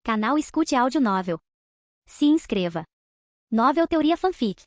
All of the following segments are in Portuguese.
Canal Escute Áudio Novel. Se inscreva. Novel Teoria Fanfic.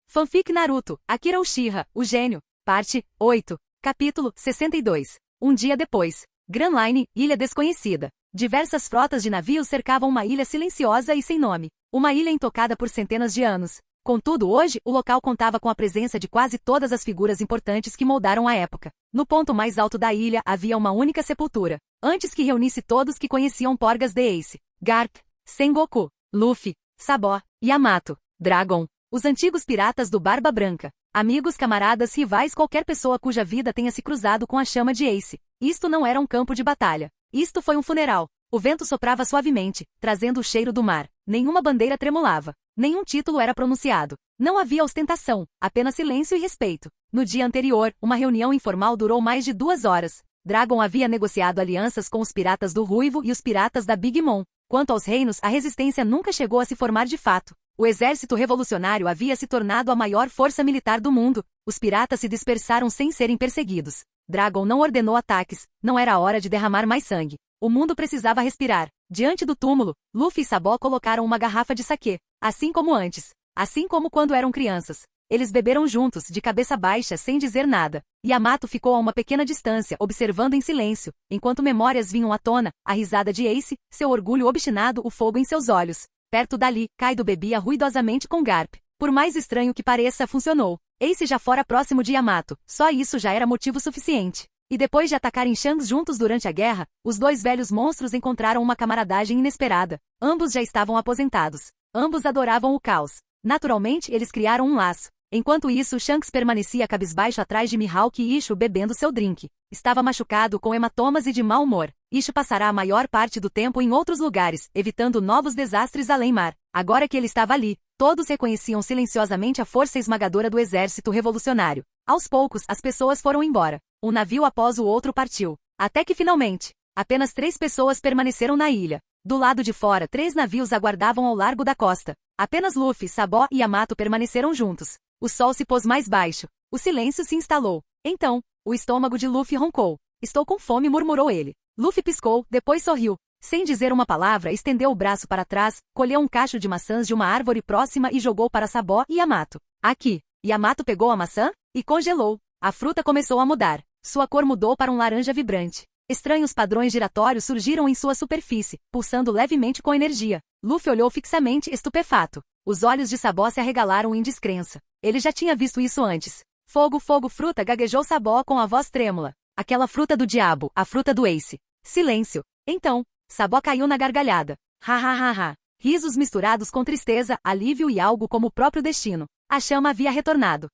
Fanfic Naruto, Akira Uchiha, o Gênio. Parte 8. Capítulo 62. Um dia depois. Grand Line, Ilha Desconhecida. Diversas frotas de navios cercavam uma ilha silenciosa e sem nome. Uma ilha intocada por centenas de anos. Contudo, hoje, o local contava com a presença de quase todas as figuras importantes que moldaram a época. No ponto mais alto da ilha havia uma única sepultura. Antes que reunisse todos que conheciam Porgas de Ace, Garp, Sengoku, Luffy, Sabo, Yamato, Dragon, os antigos piratas do Barba Branca, amigos, camaradas, rivais, qualquer pessoa cuja vida tenha se cruzado com a chama de Ace. Isto não era um campo de batalha. Isto foi um funeral. O vento soprava suavemente, trazendo o cheiro do mar. Nenhuma bandeira tremulava. Nenhum título era pronunciado. Não havia ostentação, apenas silêncio e respeito. No dia anterior, uma reunião informal durou mais de 2 horas. Dragon havia negociado alianças com os piratas do Ruivo e os piratas da Big Mom. Quanto aos reinos, a resistência nunca chegou a se formar de fato. O exército revolucionário havia se tornado a maior força militar do mundo. Os piratas se dispersaram sem serem perseguidos. Dragon não ordenou ataques, não era hora de derramar mais sangue. O mundo precisava respirar. Diante do túmulo, Luffy e Sabo colocaram uma garrafa de saquê, assim como antes, assim como quando eram crianças. Eles beberam juntos, de cabeça baixa, sem dizer nada. Yamato ficou a uma pequena distância, observando em silêncio, enquanto memórias vinham à tona, a risada de Ace, seu orgulho obstinado, o fogo em seus olhos. Perto dali, Kaido bebia ruidosamente com Garp. Por mais estranho que pareça, funcionou. Ace já fora próximo de Yamato, só isso já era motivo suficiente. E depois de atacarem Shanks juntos durante a guerra, os dois velhos monstros encontraram uma camaradagem inesperada. Ambos já estavam aposentados. Ambos adoravam o caos. Naturalmente, eles criaram um laço. Enquanto isso, Shanks permanecia cabisbaixo atrás de Mihawk e Ishu bebendo seu drink. Estava machucado com hematomas e de mau humor. Ishu passará a maior parte do tempo em outros lugares, evitando novos desastres além-mar. Agora que ele estava ali, todos reconheciam silenciosamente a força esmagadora do exército revolucionário. Aos poucos, as pessoas foram embora. Um navio após o outro partiu. Até que finalmente, apenas 3 pessoas permaneceram na ilha. Do lado de fora, 3 navios aguardavam ao largo da costa. Apenas Luffy, Sabo e Yamato permaneceram juntos. O sol se pôs mais baixo. O silêncio se instalou. Então, o estômago de Luffy roncou. Estou com fome, murmurou ele. Luffy piscou, depois sorriu. Sem dizer uma palavra, estendeu o braço para trás, colheu um cacho de maçãs de uma árvore próxima e jogou para Sabo e Yamato. Aqui. Yamato pegou a maçã e congelou. A fruta começou a mudar. Sua cor mudou para um laranja vibrante. Estranhos padrões giratórios surgiram em sua superfície, pulsando levemente com energia. Luffy olhou fixamente, estupefato. Os olhos de Sabo se arregalaram em descrença. Ele já tinha visto isso antes. Fogo, fogo, fruta, gaguejou Sabo com a voz trêmula. Aquela fruta do diabo, a fruta do Ace. Silêncio. Então, Sabo caiu na gargalhada. Ha ha ha ha. Risos misturados com tristeza, alívio e algo como o próprio destino. A chama havia retornado.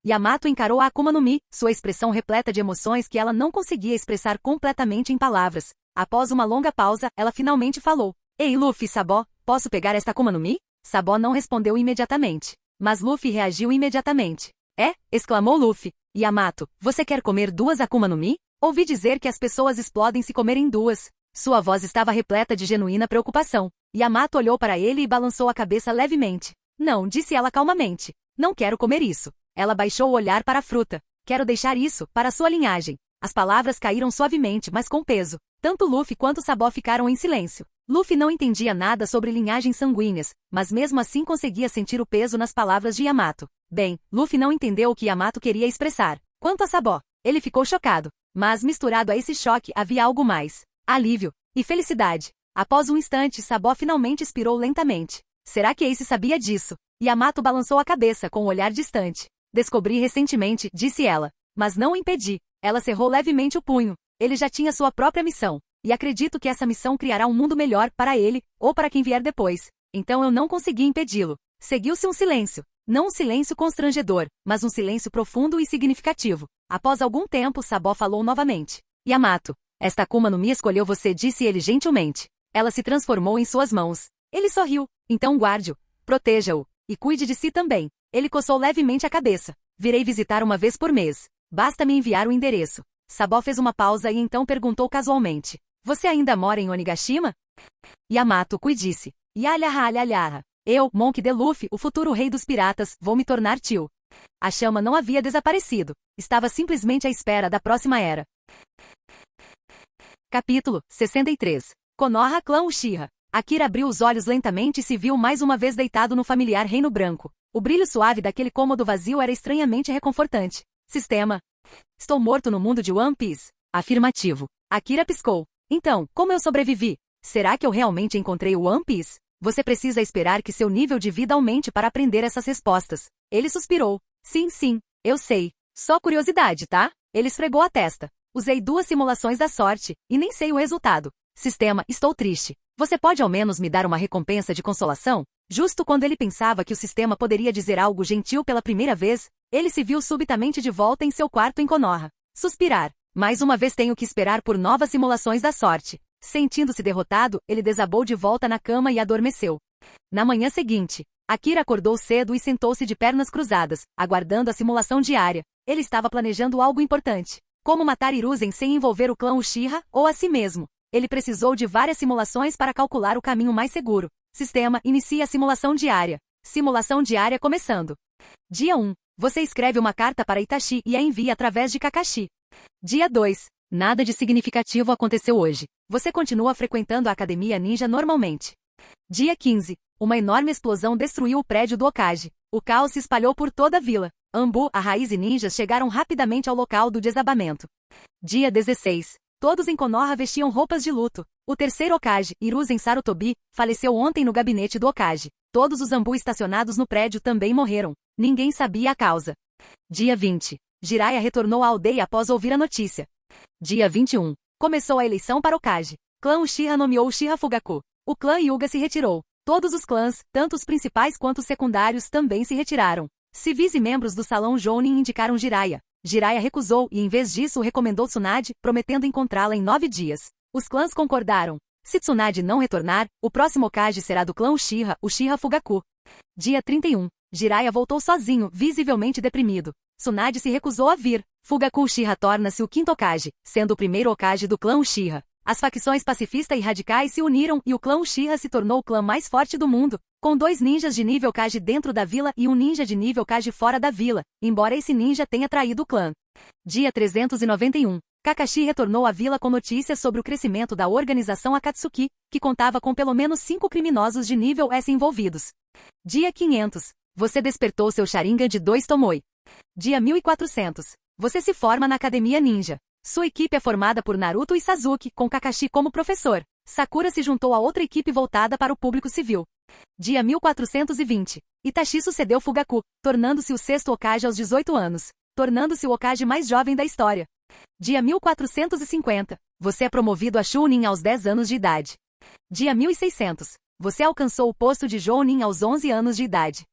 Yamato encarou a Akuma no Mi, sua expressão repleta de emoções que ela não conseguia expressar completamente em palavras. Após uma longa pausa, ela finalmente falou. Ei Luffy e Sabo, posso pegar esta Akuma no Mi? Sabo não respondeu imediatamente. Mas Luffy reagiu imediatamente. É? Exclamou Luffy. Yamato, você quer comer 2 Akuma no Mi? Ouvi dizer que as pessoas explodem se comerem 2. Sua voz estava repleta de genuína preocupação. Yamato olhou para ele e balançou a cabeça levemente. Não, disse ela calmamente. Não quero comer isso. Ela baixou o olhar para a fruta. Quero deixar isso, para sua linhagem. As palavras caíram suavemente, mas com peso. Tanto Luffy quanto Sabo ficaram em silêncio. Luffy não entendia nada sobre linhagens sanguíneas, mas mesmo assim conseguia sentir o peso nas palavras de Yamato. Bem, Luffy não entendeu o que Yamato queria expressar. Quanto a Sabo, ele ficou chocado. Mas misturado a esse choque havia algo mais. Alívio e felicidade. Após um instante, Sabo finalmente expirou lentamente. Será que Ace sabia disso? Yamato balançou a cabeça com um olhar distante. Descobri recentemente, disse ela. Mas não o impedi. Ela cerrou levemente o punho. Ele já tinha sua própria missão. E acredito que essa missão criará um mundo melhor para ele, ou para quem vier depois. Então eu não consegui impedi-lo. Seguiu-se um silêncio. Não um silêncio constrangedor, mas um silêncio profundo e significativo. Após algum tempo, Sabo falou novamente. Yamato, esta Akuma no Mi escolheu você, disse ele gentilmente. Ela se transformou em suas mãos. Ele sorriu. Então guarde-o. Proteja-o. E cuide de si também. Ele coçou levemente a cabeça. Virei visitar uma vez por mês. Basta me enviar o endereço. Sabo fez uma pausa e então perguntou casualmente. Você ainda mora em Onigashima? Yamato disse. Yalhaha. Eu, Monk D. Luffy, o futuro rei dos piratas, vou me tornar tio. A chama não havia desaparecido. Estava simplesmente à espera da próxima era. Capítulo 63. Konoha Clã Uchiha. Akira abriu os olhos lentamente e se viu mais uma vez deitado no familiar reino branco. O brilho suave daquele cômodo vazio era estranhamente reconfortante. Sistema. Estou morto no mundo de One Piece. Afirmativo. Akira piscou. Então, como eu sobrevivi? Será que eu realmente encontrei o One Piece? Você precisa esperar que seu nível de vida aumente para aprender essas respostas. Ele suspirou. Sim, eu sei. Só curiosidade, tá? Ele esfregou a testa. Usei 2 simulações da sorte, e nem sei o resultado. Sistema, estou triste. Você pode ao menos me dar uma recompensa de consolação? Justo quando ele pensava que o sistema poderia dizer algo gentil pela primeira vez, ele se viu subitamente de volta em seu quarto em Konoha. Suspirar. Mais uma vez tenho que esperar por novas simulações da sorte. Sentindo-se derrotado, ele desabou de volta na cama e adormeceu. Na manhã seguinte, Akira acordou cedo e sentou-se de pernas cruzadas, aguardando a simulação diária. Ele estava planejando algo importante. Como matar Hiruzen sem envolver o clã Uchiha, ou a si mesmo. Ele precisou de várias simulações para calcular o caminho mais seguro. Sistema, inicia a simulação diária. Simulação diária começando. Dia 1. Você escreve uma carta para Itachi e a envia através de Kakashi. Dia 2. Nada de significativo aconteceu hoje. Você continua frequentando a academia ninja normalmente. Dia 15. Uma enorme explosão destruiu o prédio do Hokage. O caos se espalhou por toda a vila. Anbu, a raiz e ninjas chegaram rapidamente ao local do desabamento. Dia 16. Todos em Konoha vestiam roupas de luto. O terceiro Hokage, Hiruzen Sarutobi, faleceu ontem no gabinete do Hokage. Todos os Anbu estacionados no prédio também morreram. Ninguém sabia a causa. Dia 20. Jiraiya retornou à aldeia após ouvir a notícia. Dia 21. Começou a eleição para Hokage. Clã Uchiha nomeou Uchiha Fugaku. O clã Hyuga se retirou. Todos os clãs, tanto os principais quanto os secundários, também se retiraram. Civis e membros do Salão Jounin indicaram Jiraiya. Jiraiya recusou e em vez disso recomendou Tsunade, prometendo encontrá-la em 9 dias. Os clãs concordaram. Se Tsunade não retornar, o próximo Hokage será do clã Uchiha, Uchiha Fugaku. Dia 31. Jiraiya voltou sozinho, visivelmente deprimido. Tsunade se recusou a vir. Fugaku Uchiha torna-se o 5º Hokage, sendo o primeiro Hokage do clã Uchiha. As facções pacifista e radicais se uniram e o clã Uchiha se tornou o clã mais forte do mundo, com 2 ninjas de nível Kage dentro da vila e um ninja de nível Kage fora da vila, embora esse ninja tenha traído o clã. Dia 391. Kakashi retornou à vila com notícias sobre o crescimento da organização Akatsuki, que contava com pelo menos 5 criminosos de nível S envolvidos. Dia 500. Você despertou seu Sharingan de 2 Tomoe. Dia 1400. Você se forma na Academia Ninja. Sua equipe é formada por Naruto e Sasuke, com Kakashi como professor. Sakura se juntou a outra equipe voltada para o público civil. Dia 1420. Itachi sucedeu Fugaku, tornando-se o 6º Hokage aos 18 anos, tornando-se o Hokage mais jovem da história. Dia 1450. Você é promovido a Chunin aos 10 anos de idade. Dia 1600. Você alcançou o posto de Jounin aos 11 anos de idade.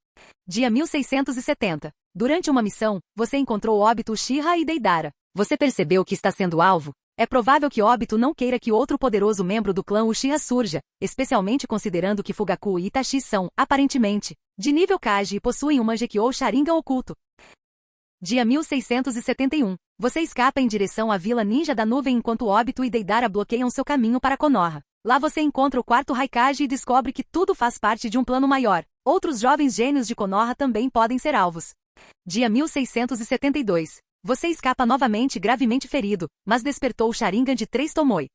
Dia 1670. Durante uma missão, você encontrou Obito Uchiha e Deidara. Você percebeu que está sendo alvo? É provável que Obito não queira que outro poderoso membro do clã Uchiha surja, especialmente considerando que Fugaku e Itachi são, aparentemente, de nível Kage e possuem um Mangekyou Sharingan oculto. Dia 1671. Você escapa em direção à Vila Ninja da Nuvem enquanto Obito e Deidara bloqueiam seu caminho para Konoha. Lá você encontra o 4º Raikage e descobre que tudo faz parte de um plano maior. Outros jovens gênios de Konoha também podem ser alvos. Dia 1672. Você escapa novamente gravemente ferido, mas despertou o Sharingan de 3 Tomoe.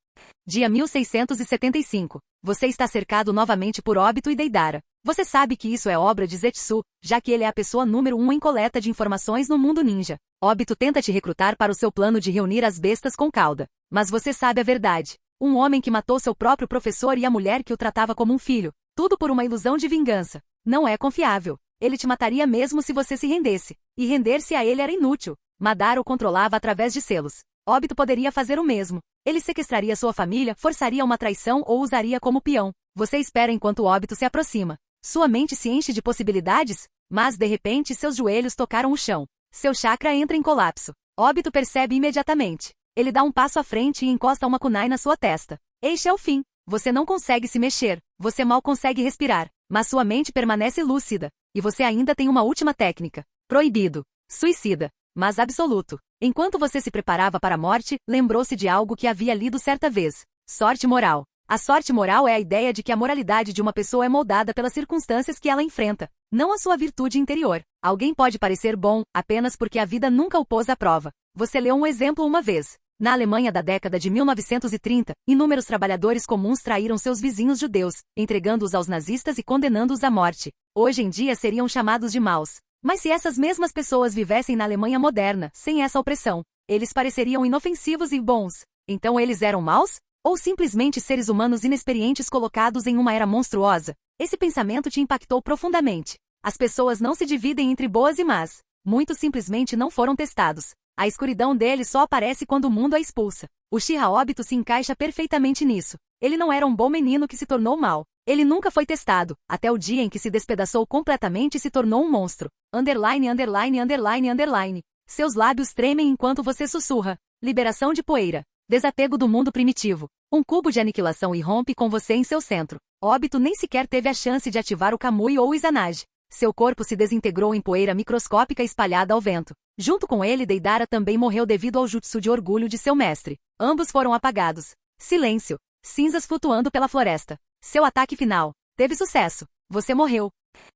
Dia 1675. Você está cercado novamente por Obito e Deidara. Você sabe que isso é obra de Zetsu, já que ele é a pessoa número 1 em coleta de informações no mundo ninja. Obito tenta te recrutar para o seu plano de reunir as bestas com cauda. Mas você sabe a verdade. Um homem que matou seu próprio professor e a mulher que o tratava como um filho. Tudo por uma ilusão de vingança. Não é confiável. Ele te mataria mesmo se você se rendesse. E render-se a ele era inútil. Madara o controlava através de selos. Obito poderia fazer o mesmo. Ele sequestraria sua família, forçaria uma traição ou usaria como peão. Você espera enquanto Obito se aproxima. Sua mente se enche de possibilidades, mas de repente seus joelhos tocaram o chão. Seu chakra entra em colapso. Obito percebe imediatamente. Ele dá um passo à frente e encosta uma kunai na sua testa. Este é o fim. Você não consegue se mexer. Você mal consegue respirar. Mas sua mente permanece lúcida. E você ainda tem uma última técnica. Proibido. Suicida. Mas absoluto. Enquanto você se preparava para a morte, lembrou-se de algo que havia lido certa vez. Sorte moral. A sorte moral é a ideia de que a moralidade de uma pessoa é moldada pelas circunstâncias que ela enfrenta, não a sua virtude interior. Alguém pode parecer bom, apenas porque a vida nunca o pôs à prova. Você leu um exemplo uma vez. Na Alemanha da década de 1930, inúmeros trabalhadores comuns traíram seus vizinhos judeus, entregando-os aos nazistas e condenando-os à morte. Hoje em dia seriam chamados de maus. Mas se essas mesmas pessoas vivessem na Alemanha moderna, sem essa opressão, eles pareceriam inofensivos e bons. Então eles eram maus? Ou simplesmente seres humanos inexperientes colocados em uma era monstruosa? Esse pensamento te impactou profundamente. As pessoas não se dividem entre boas e más. Muitos simplesmente não foram testados. A escuridão dele só aparece quando o mundo a expulsa. O She-Ra óbito se encaixa perfeitamente nisso. Ele não era um bom menino que se tornou mau. Ele nunca foi testado, até o dia em que se despedaçou completamente e se tornou um monstro. Underline, underline, underline, underline. Seus lábios tremem enquanto você sussurra. Liberação de poeira. Desapego do mundo primitivo. Um cubo de aniquilação irrompe com você em seu centro. Óbito nem sequer teve a chance de ativar o Kamui ou o Izanagi. Seu corpo se desintegrou em poeira microscópica espalhada ao vento. Junto com ele, Deidara também morreu devido ao jutsu de orgulho de seu mestre. Ambos foram apagados. Silêncio. Cinzas flutuando pela floresta. Seu ataque final. Teve sucesso. Você morreu.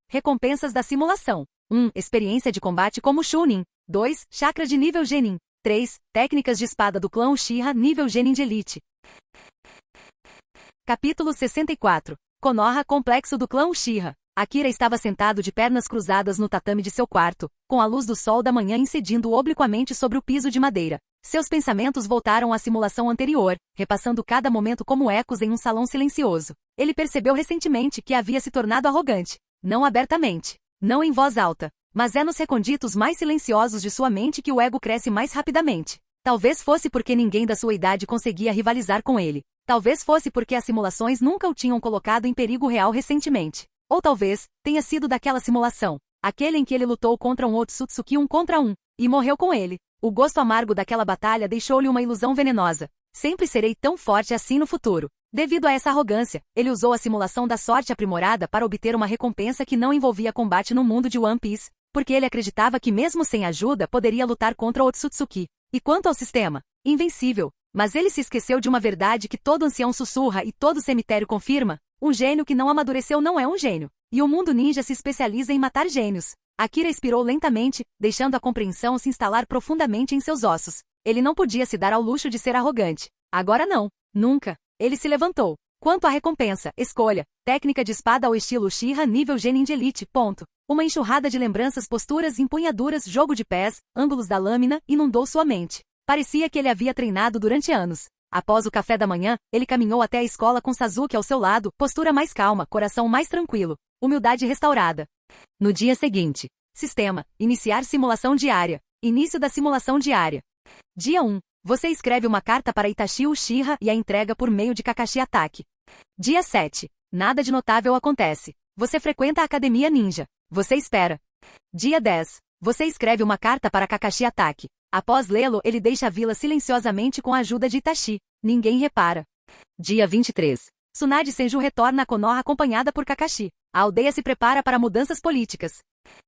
Recompensas da simulação. 1. Experiência de combate como Chunin. 2. Chakra de nível Genin. 3. Técnicas de espada do clã Uchiha nível Genin de Elite. Capítulo 64. Konoha Complexo do clã Uchiha. Akira estava sentado de pernas cruzadas no tatame de seu quarto, com a luz do sol da manhã incidindo obliquamente sobre o piso de madeira. Seus pensamentos voltaram à simulação anterior, repassando cada momento como ecos em um salão silencioso. Ele percebeu recentemente que havia se tornado arrogante. Não abertamente. Não em voz alta. Mas é nos recônditos mais silenciosos de sua mente que o ego cresce mais rapidamente. Talvez fosse porque ninguém da sua idade conseguia rivalizar com ele. Talvez fosse porque as simulações nunca o tinham colocado em perigo real recentemente. Ou talvez, tenha sido daquela simulação, aquele em que ele lutou contra um Otsutsuki 1 contra 1, e morreu com ele. O gosto amargo daquela batalha deixou-lhe uma ilusão venenosa. Sempre serei tão forte assim no futuro. Devido a essa arrogância, ele usou a simulação da sorte aprimorada para obter uma recompensa que não envolvia combate no mundo de One Piece, porque ele acreditava que mesmo sem ajuda poderia lutar contra Otsutsuki. E quanto ao sistema? Invencível. Mas ele se esqueceu de uma verdade que todo ancião sussurra e todo cemitério confirma. Um gênio que não amadureceu não é um gênio. E o mundo ninja se especializa em matar gênios. Akira expirou lentamente, deixando a compreensão se instalar profundamente em seus ossos. Ele não podia se dar ao luxo de ser arrogante. Agora não. Nunca. Ele se levantou. Quanto à recompensa, escolha. Técnica de espada ao estilo Uchiha nível Genin de Elite. Ponto. Uma enxurrada de lembranças, posturas, empunhaduras, jogo de pés, ângulos da lâmina, inundou sua mente. Parecia que ele havia treinado durante anos. Após o café da manhã, ele caminhou até a escola com Sasuke ao seu lado, postura mais calma, coração mais tranquilo, humildade restaurada. No dia seguinte. Sistema. Iniciar simulação diária. Início da simulação diária. Dia 1. Você escreve uma carta para Itachi Uchiha e a entrega por meio de Kakashi Ataque. Dia 7. Nada de notável acontece. Você frequenta a Academia Ninja. Você espera. Dia 10. Você escreve uma carta para Kakashi Ataque. Após lê-lo, ele deixa a vila silenciosamente com a ajuda de Itachi. Ninguém repara. Dia 23. Tsunade Senju retorna a Konoha acompanhada por Kakashi. A aldeia se prepara para mudanças políticas.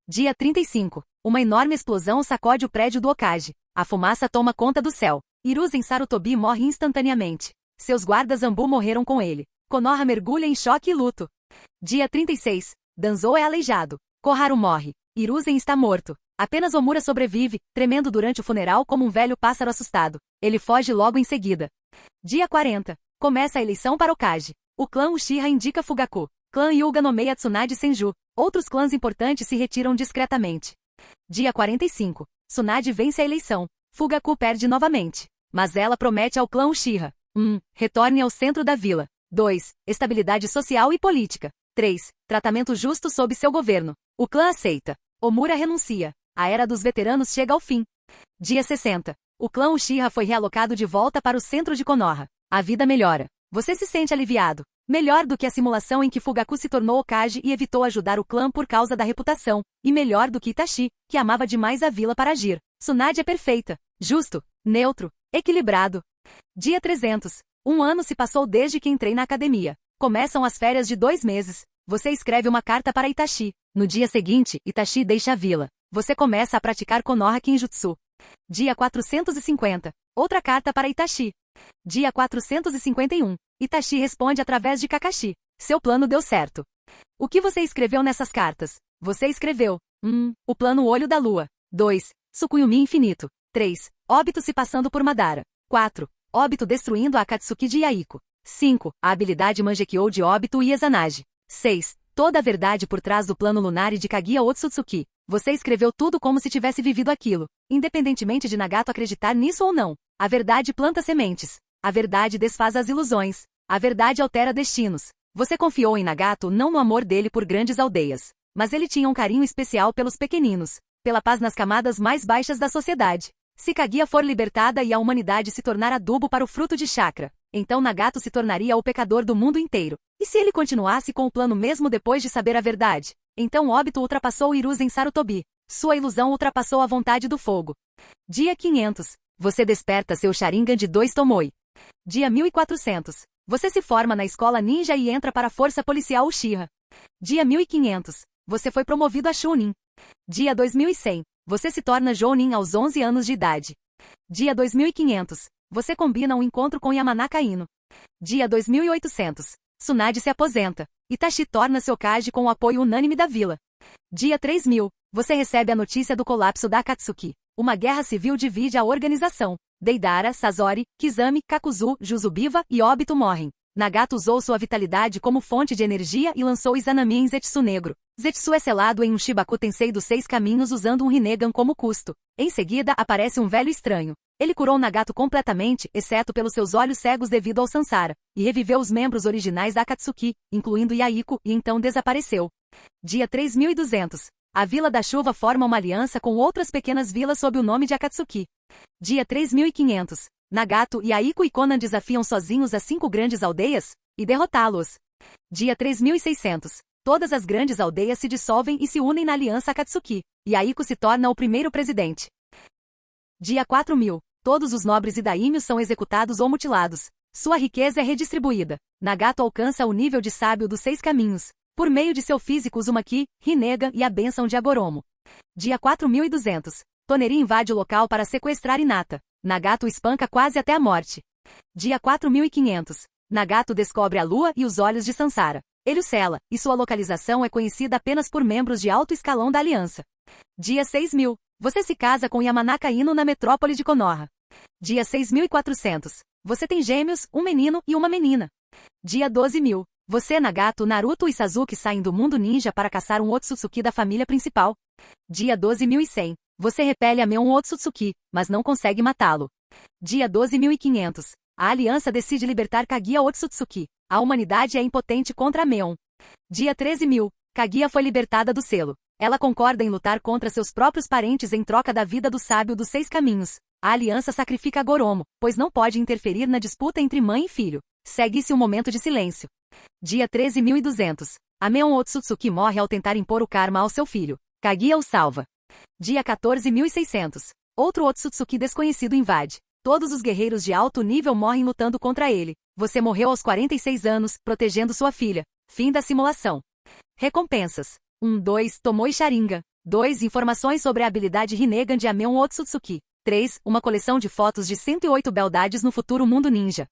Dia 35. Uma enorme explosão sacode o prédio do Hokage. A fumaça toma conta do céu. Hiruzen Sarutobi morre instantaneamente. Seus guardas Anbu morreram com ele. Konoha mergulha em choque e luto. Dia 36. Danzou é aleijado. Koharu morre. Hiruzen está morto. Apenas Omura sobrevive, tremendo durante o funeral como um velho pássaro assustado. Ele foge logo em seguida. Dia 40. Começa a eleição para Hokage. O clã Uchiha indica Fugaku. Clã Hyuga nomeia Tsunade Senju. Outros clãs importantes se retiram discretamente. Dia 45. Tsunade vence a eleição. Fugaku perde novamente. Mas ela promete ao clã Uchiha. 1. Retorne ao centro da vila. 2. Estabilidade social e política. 3. Tratamento justo sob seu governo. O clã aceita. Omura renuncia. A era dos veteranos chega ao fim. Dia 60. O clã Uchiha foi realocado de volta para o centro de Konoha. A vida melhora. Você se sente aliviado. Melhor do que a simulação em que Fugaku se tornou Hokage e evitou ajudar o clã por causa da reputação. E melhor do que Itachi, que amava demais a vila para agir. Tsunade é perfeita. Justo. Neutro. Equilibrado. Dia 300. Um ano se passou desde que entrei na academia. Começam as férias de 2 meses. Você escreve uma carta para Itachi. No dia seguinte, Itachi deixa a vila. Você começa a praticar Konoha Kinjutsu. Dia 450. Outra carta para Itachi. Dia 451. Itachi responde através de Kakashi. Seu plano deu certo. O que você escreveu nessas cartas? Você escreveu. 1. O plano Olho da Lua. 2. Tsukuyomi Infinito. 3. Óbito se passando por Madara. 4. Obito destruindo a Akatsuki de Yaiko. 5. A habilidade Mangekyo de Obito e Izanagi. 6. Toda a verdade por trás do plano lunar e de Kaguya Otsutsuki. Você escreveu tudo como se tivesse vivido aquilo. Independentemente de Nagato acreditar nisso ou não. A verdade planta sementes. A verdade desfaz as ilusões. A verdade altera destinos. Você confiou em Nagato não no amor dele por grandes aldeias. Mas ele tinha um carinho especial pelos pequeninos. Pela paz nas camadas mais baixas da sociedade. Se Kaguya for libertada e a humanidade se tornar adubo para o fruto de chakra, então Nagato se tornaria o pecador do mundo inteiro. E se ele continuasse com o plano mesmo depois de saber a verdade? Então Obito ultrapassou Hiruzen Sarutobi. Sua ilusão ultrapassou a vontade do fogo. Dia 500. Você desperta seu Sharingan de 2 Tomoe. Dia 1400. Você se forma na escola ninja e entra para a força policial Uchiha. Dia 1500. Você foi promovido a Chunin. Dia 2100. Você se torna Jounin aos 11 anos de idade. Dia 2500. Você combina um encontro com Yamanaka Ino. Dia 2800. Tsunade se aposenta. Itachi torna-se Hokage com o apoio unânime da vila. Dia 3000. Você recebe a notícia do colapso da Akatsuki. Uma guerra civil divide a organização. Deidara, Sasori, Kizami, Kakuzu, Juzubiva e Obito morrem. Nagato usou sua vitalidade como fonte de energia e lançou Izanami em Zetsu Negro. Zetsu é selado em um Shibaku Tensei dos 6 caminhos usando um Rinnegan como custo. Em seguida aparece um velho estranho. Ele curou Nagato completamente, exceto pelos seus olhos cegos devido ao Sansara, e reviveu os membros originais da Akatsuki, incluindo Yaiko, e então desapareceu. Dia 3200. A Vila da Chuva forma uma aliança com outras pequenas vilas sob o nome de Akatsuki. Dia 3500. Nagato, Yaiko e Konan desafiam sozinhos as 5 grandes aldeias, e derrotá-los. Dia 3600. Todas as grandes aldeias se dissolvem e se unem na aliança Akatsuki. Yaiko se torna o primeiro presidente. Dia 4000. Todos os nobres e daímios são executados ou mutilados. Sua riqueza é redistribuída. Nagato alcança o nível de sábio dos 6 caminhos, por meio de seu físico Uzumaki, Rinnegan e a bênção de Agoromo. Dia 4200. Toneri invade o local para sequestrar Hinata. Nagato o espanca quase até a morte. Dia 4500. Nagato descobre a lua e os olhos de Sansara. Ele o sela, e sua localização é conhecida apenas por membros de alto escalão da aliança. Dia 6000. Você se casa com Yamanaka Ino na metrópole de Konoha. Dia 6400. Você tem gêmeos, um menino e uma menina. Dia 12000. Você, Nagato, Naruto e Sasuke saem do mundo ninja para caçar um Otsutsuki da família principal. Dia 12100. Você repele a Meon Otsutsuki, mas não consegue matá-lo. Dia 12500. A aliança decide libertar Kaguya Otsutsuki. A humanidade é impotente contra a Meon. Dia 13000. Kaguya foi libertada do selo. Ela concorda em lutar contra seus próprios parentes em troca da vida do sábio dos 6 caminhos. A aliança sacrifica Goromo, pois não pode interferir na disputa entre mãe e filho. Segue-se um momento de silêncio. Dia 13200. A Meon Otsutsuki morre ao tentar impor o karma ao seu filho. Kaguya o salva. Dia 14600. Outro Otsutsuki desconhecido invade. Todos os guerreiros de alto nível morrem lutando contra ele. Você morreu aos 46 anos, protegendo sua filha. Fim da simulação. Recompensas. 2. Tomoe Sharingan. 2. Informações sobre a habilidade Rinnegan de Ameon Otsutsuki. 3. Uma coleção de fotos de 108 beldades no futuro mundo ninja.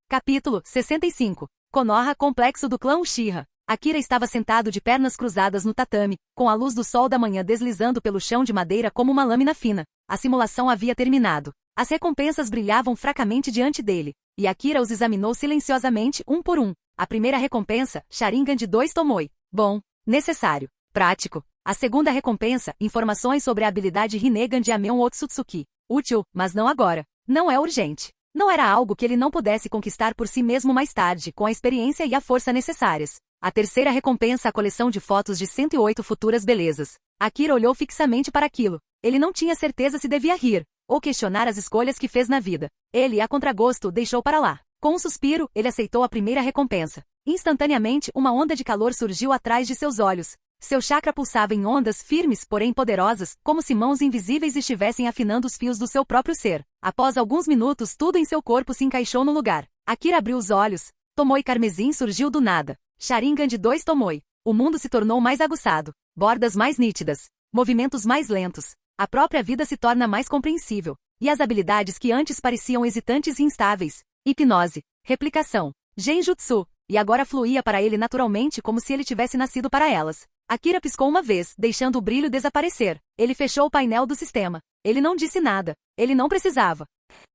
Capítulo 65. Konoha, complexo do clã Uchiha. Akira estava sentado de pernas cruzadas no tatame, com a luz do sol da manhã deslizando pelo chão de madeira como uma lâmina fina. A simulação havia terminado. As recompensas brilhavam fracamente diante dele, e Akira os examinou silenciosamente um por um. A primeira recompensa, Sharingan de 2 Tomoe. Bom. Necessário. Prático. A segunda recompensa, informações sobre a habilidade Rinnegan de Ameon Otsutsuki. Útil, mas não agora. Não é urgente. Não era algo que ele não pudesse conquistar por si mesmo mais tarde, com a experiência e a força necessárias. A terceira recompensa, a coleção de fotos de 108 futuras belezas. Akira olhou fixamente para aquilo. Ele não tinha certeza se devia rir, ou questionar as escolhas que fez na vida. Ele, a contragosto, deixou para lá. Com um suspiro, ele aceitou a primeira recompensa. Instantaneamente, uma onda de calor surgiu atrás de seus olhos. Seu chakra pulsava em ondas firmes, porém poderosas, como se mãos invisíveis estivessem afinando os fios do seu próprio ser. Após alguns minutos, tudo em seu corpo se encaixou no lugar. Akira abriu os olhos. Tomoe carmesim surgiu do nada. Sharingan de 2 Tomoe. O mundo se tornou mais aguçado. Bordas mais nítidas. Movimentos mais lentos. A própria vida se torna mais compreensível. E as habilidades que antes pareciam hesitantes e instáveis. Hipnose. Replicação. Genjutsu. E agora fluía para ele naturalmente como se ele tivesse nascido para elas. Akira piscou uma vez, deixando o brilho desaparecer. Ele fechou o painel do sistema. Ele não disse nada. Ele não precisava.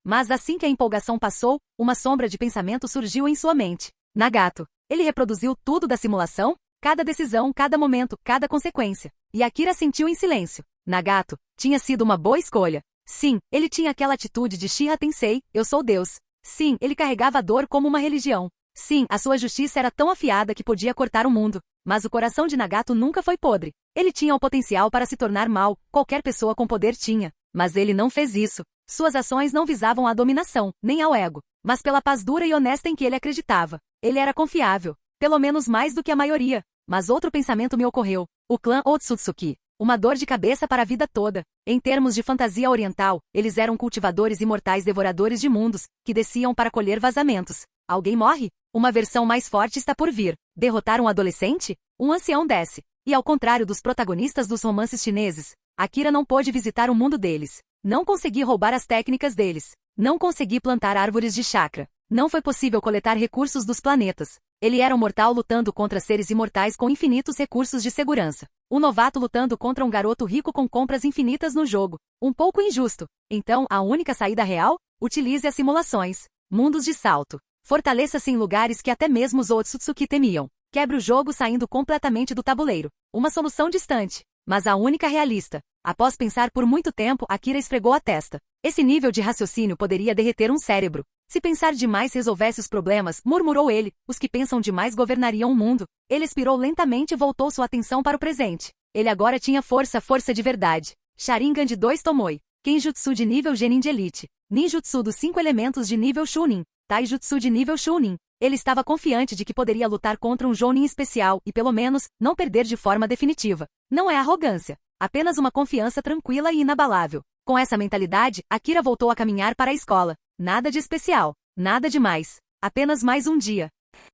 Mas assim que a empolgação passou, uma sombra de pensamento surgiu em sua mente. Nagato. Ele reproduziu tudo da simulação? Cada decisão, cada momento, cada consequência. E Akira sentiu em silêncio. Nagato tinha sido uma boa escolha. Sim, ele tinha aquela atitude de Shiha Tensei, eu sou Deus. Sim, ele carregava a dor como uma religião. Sim, a sua justiça era tão afiada que podia cortar o mundo. Mas o coração de Nagato nunca foi podre. Ele tinha o potencial para se tornar mal, qualquer pessoa com poder tinha. Mas ele não fez isso. Suas ações não visavam a dominação, nem ao ego, mas pela paz dura e honesta em que ele acreditava. Ele era confiável, pelo menos mais do que a maioria. Mas outro pensamento me ocorreu. O clã Otsutsuki. Uma dor de cabeça para a vida toda. Em termos de fantasia oriental, eles eram cultivadores imortais devoradores de mundos, que desciam para colher vazamentos. Alguém morre? Uma versão mais forte está por vir. Derrotar um adolescente? Um ancião desce. E ao contrário dos protagonistas dos romances chineses, Akira não pôde visitar o mundo deles. Não consegui roubar as técnicas deles. Não consegui plantar árvores de chakra. Não foi possível coletar recursos dos planetas. Ele era um mortal lutando contra seres imortais com infinitos recursos de segurança. Um novato lutando contra um garoto rico com compras infinitas no jogo. Um pouco injusto. Então, a única saída real? Utilize as simulações. Mundos de salto. Fortaleça-se em lugares que até mesmo os Otsutsuki temiam. Quebre o jogo saindo completamente do tabuleiro. Uma solução distante, mas a única realista. Após pensar por muito tempo, Akira esfregou a testa. Esse nível de raciocínio poderia derreter um cérebro. Se pensar demais resolvesse os problemas, murmurou ele, os que pensam demais governariam o mundo. Ele expirou lentamente e voltou sua atenção para o presente. Ele agora tinha força de verdade. Sharingan de 2 Tomoe. Kenjutsu de nível Genin de Elite. Ninjutsu dos 5 elementos de nível Chunin. Taijutsu de nível Chunin. Ele estava confiante de que poderia lutar contra um Jounin especial e, pelo menos, não perder de forma definitiva. Não é arrogância. Apenas uma confiança tranquila e inabalável. Com essa mentalidade, Akira voltou a caminhar para a escola. Nada de especial. Nada demais. Apenas mais um dia.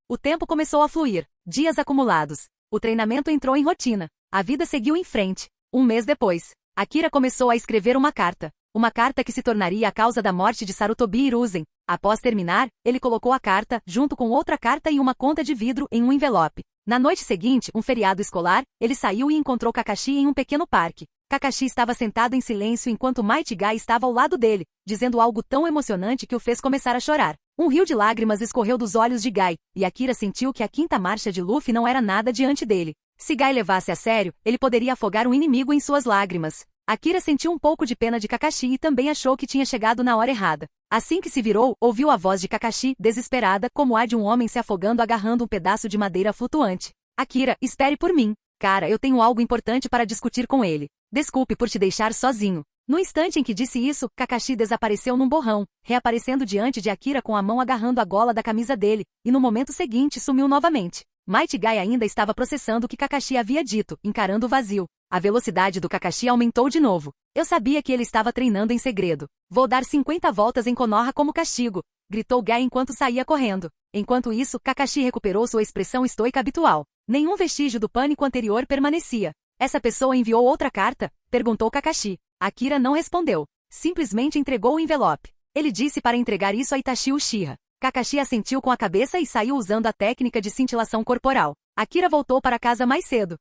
O tempo começou a fluir. Dias acumulados. O treinamento entrou em rotina. A vida seguiu em frente. Um mês depois, Akira começou a escrever uma carta. Uma carta que se tornaria a causa da morte de Sarutobi Hiruzen. Após terminar, ele colocou a carta, junto com outra carta e uma conta de vidro, em um envelope. Na noite seguinte, um feriado escolar, ele saiu e encontrou Kakashi em um pequeno parque. Kakashi estava sentado em silêncio enquanto Might Guy estava ao lado dele, dizendo algo tão emocionante que o fez começar a chorar. Um rio de lágrimas escorreu dos olhos de Guy, e Akira sentiu que a quinta marcha de Luffy não era nada diante dele. Se Guy levasse a sério, ele poderia afogar um inimigo em suas lágrimas. Akira sentiu um pouco de pena de Kakashi e também achou que tinha chegado na hora errada. Assim que se virou, ouviu a voz de Kakashi, desesperada, como a de um homem se afogando agarrando um pedaço de madeira flutuante. Akira, espere por mim. Cara, eu tenho algo importante para discutir com ele. Desculpe por te deixar sozinho. No instante em que disse isso, Kakashi desapareceu num borrão, reaparecendo diante de Akira com a mão agarrando a gola da camisa dele, e no momento seguinte sumiu novamente. Might Guy ainda estava processando o que Kakashi havia dito, encarando o vazio. A velocidade do Kakashi aumentou de novo. Eu sabia que ele estava treinando em segredo. Vou dar 50 voltas em Konoha como castigo, gritou Guy enquanto saía correndo. Enquanto isso, Kakashi recuperou sua expressão estoica habitual. Nenhum vestígio do pânico anterior permanecia. Essa pessoa enviou outra carta? Perguntou Kakashi. Akira não respondeu. Simplesmente entregou o envelope. Ele disse para entregar isso a Itachi Uchiha. Kakashi assentiu com a cabeça e saiu usando a técnica de cintilação corporal. Akira voltou para casa mais cedo.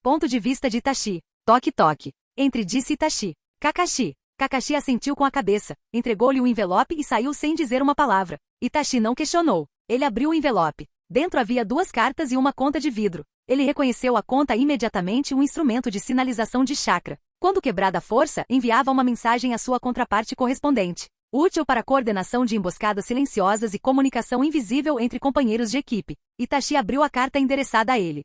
Ponto de vista de Itachi. Toque toque. Entre disse Itachi. Kakashi. Kakashi assentiu com a cabeça, entregou-lhe o envelope e saiu sem dizer uma palavra. Itachi não questionou. Ele abriu o envelope. Dentro havia 2 cartas e uma conta de vidro. Ele reconheceu a conta imediatamente um instrumento de sinalização de chakra. Quando quebrada a força, enviava uma mensagem à sua contraparte correspondente. Útil para coordenação de emboscadas silenciosas e comunicação invisível entre companheiros de equipe. Itachi abriu a carta endereçada a ele.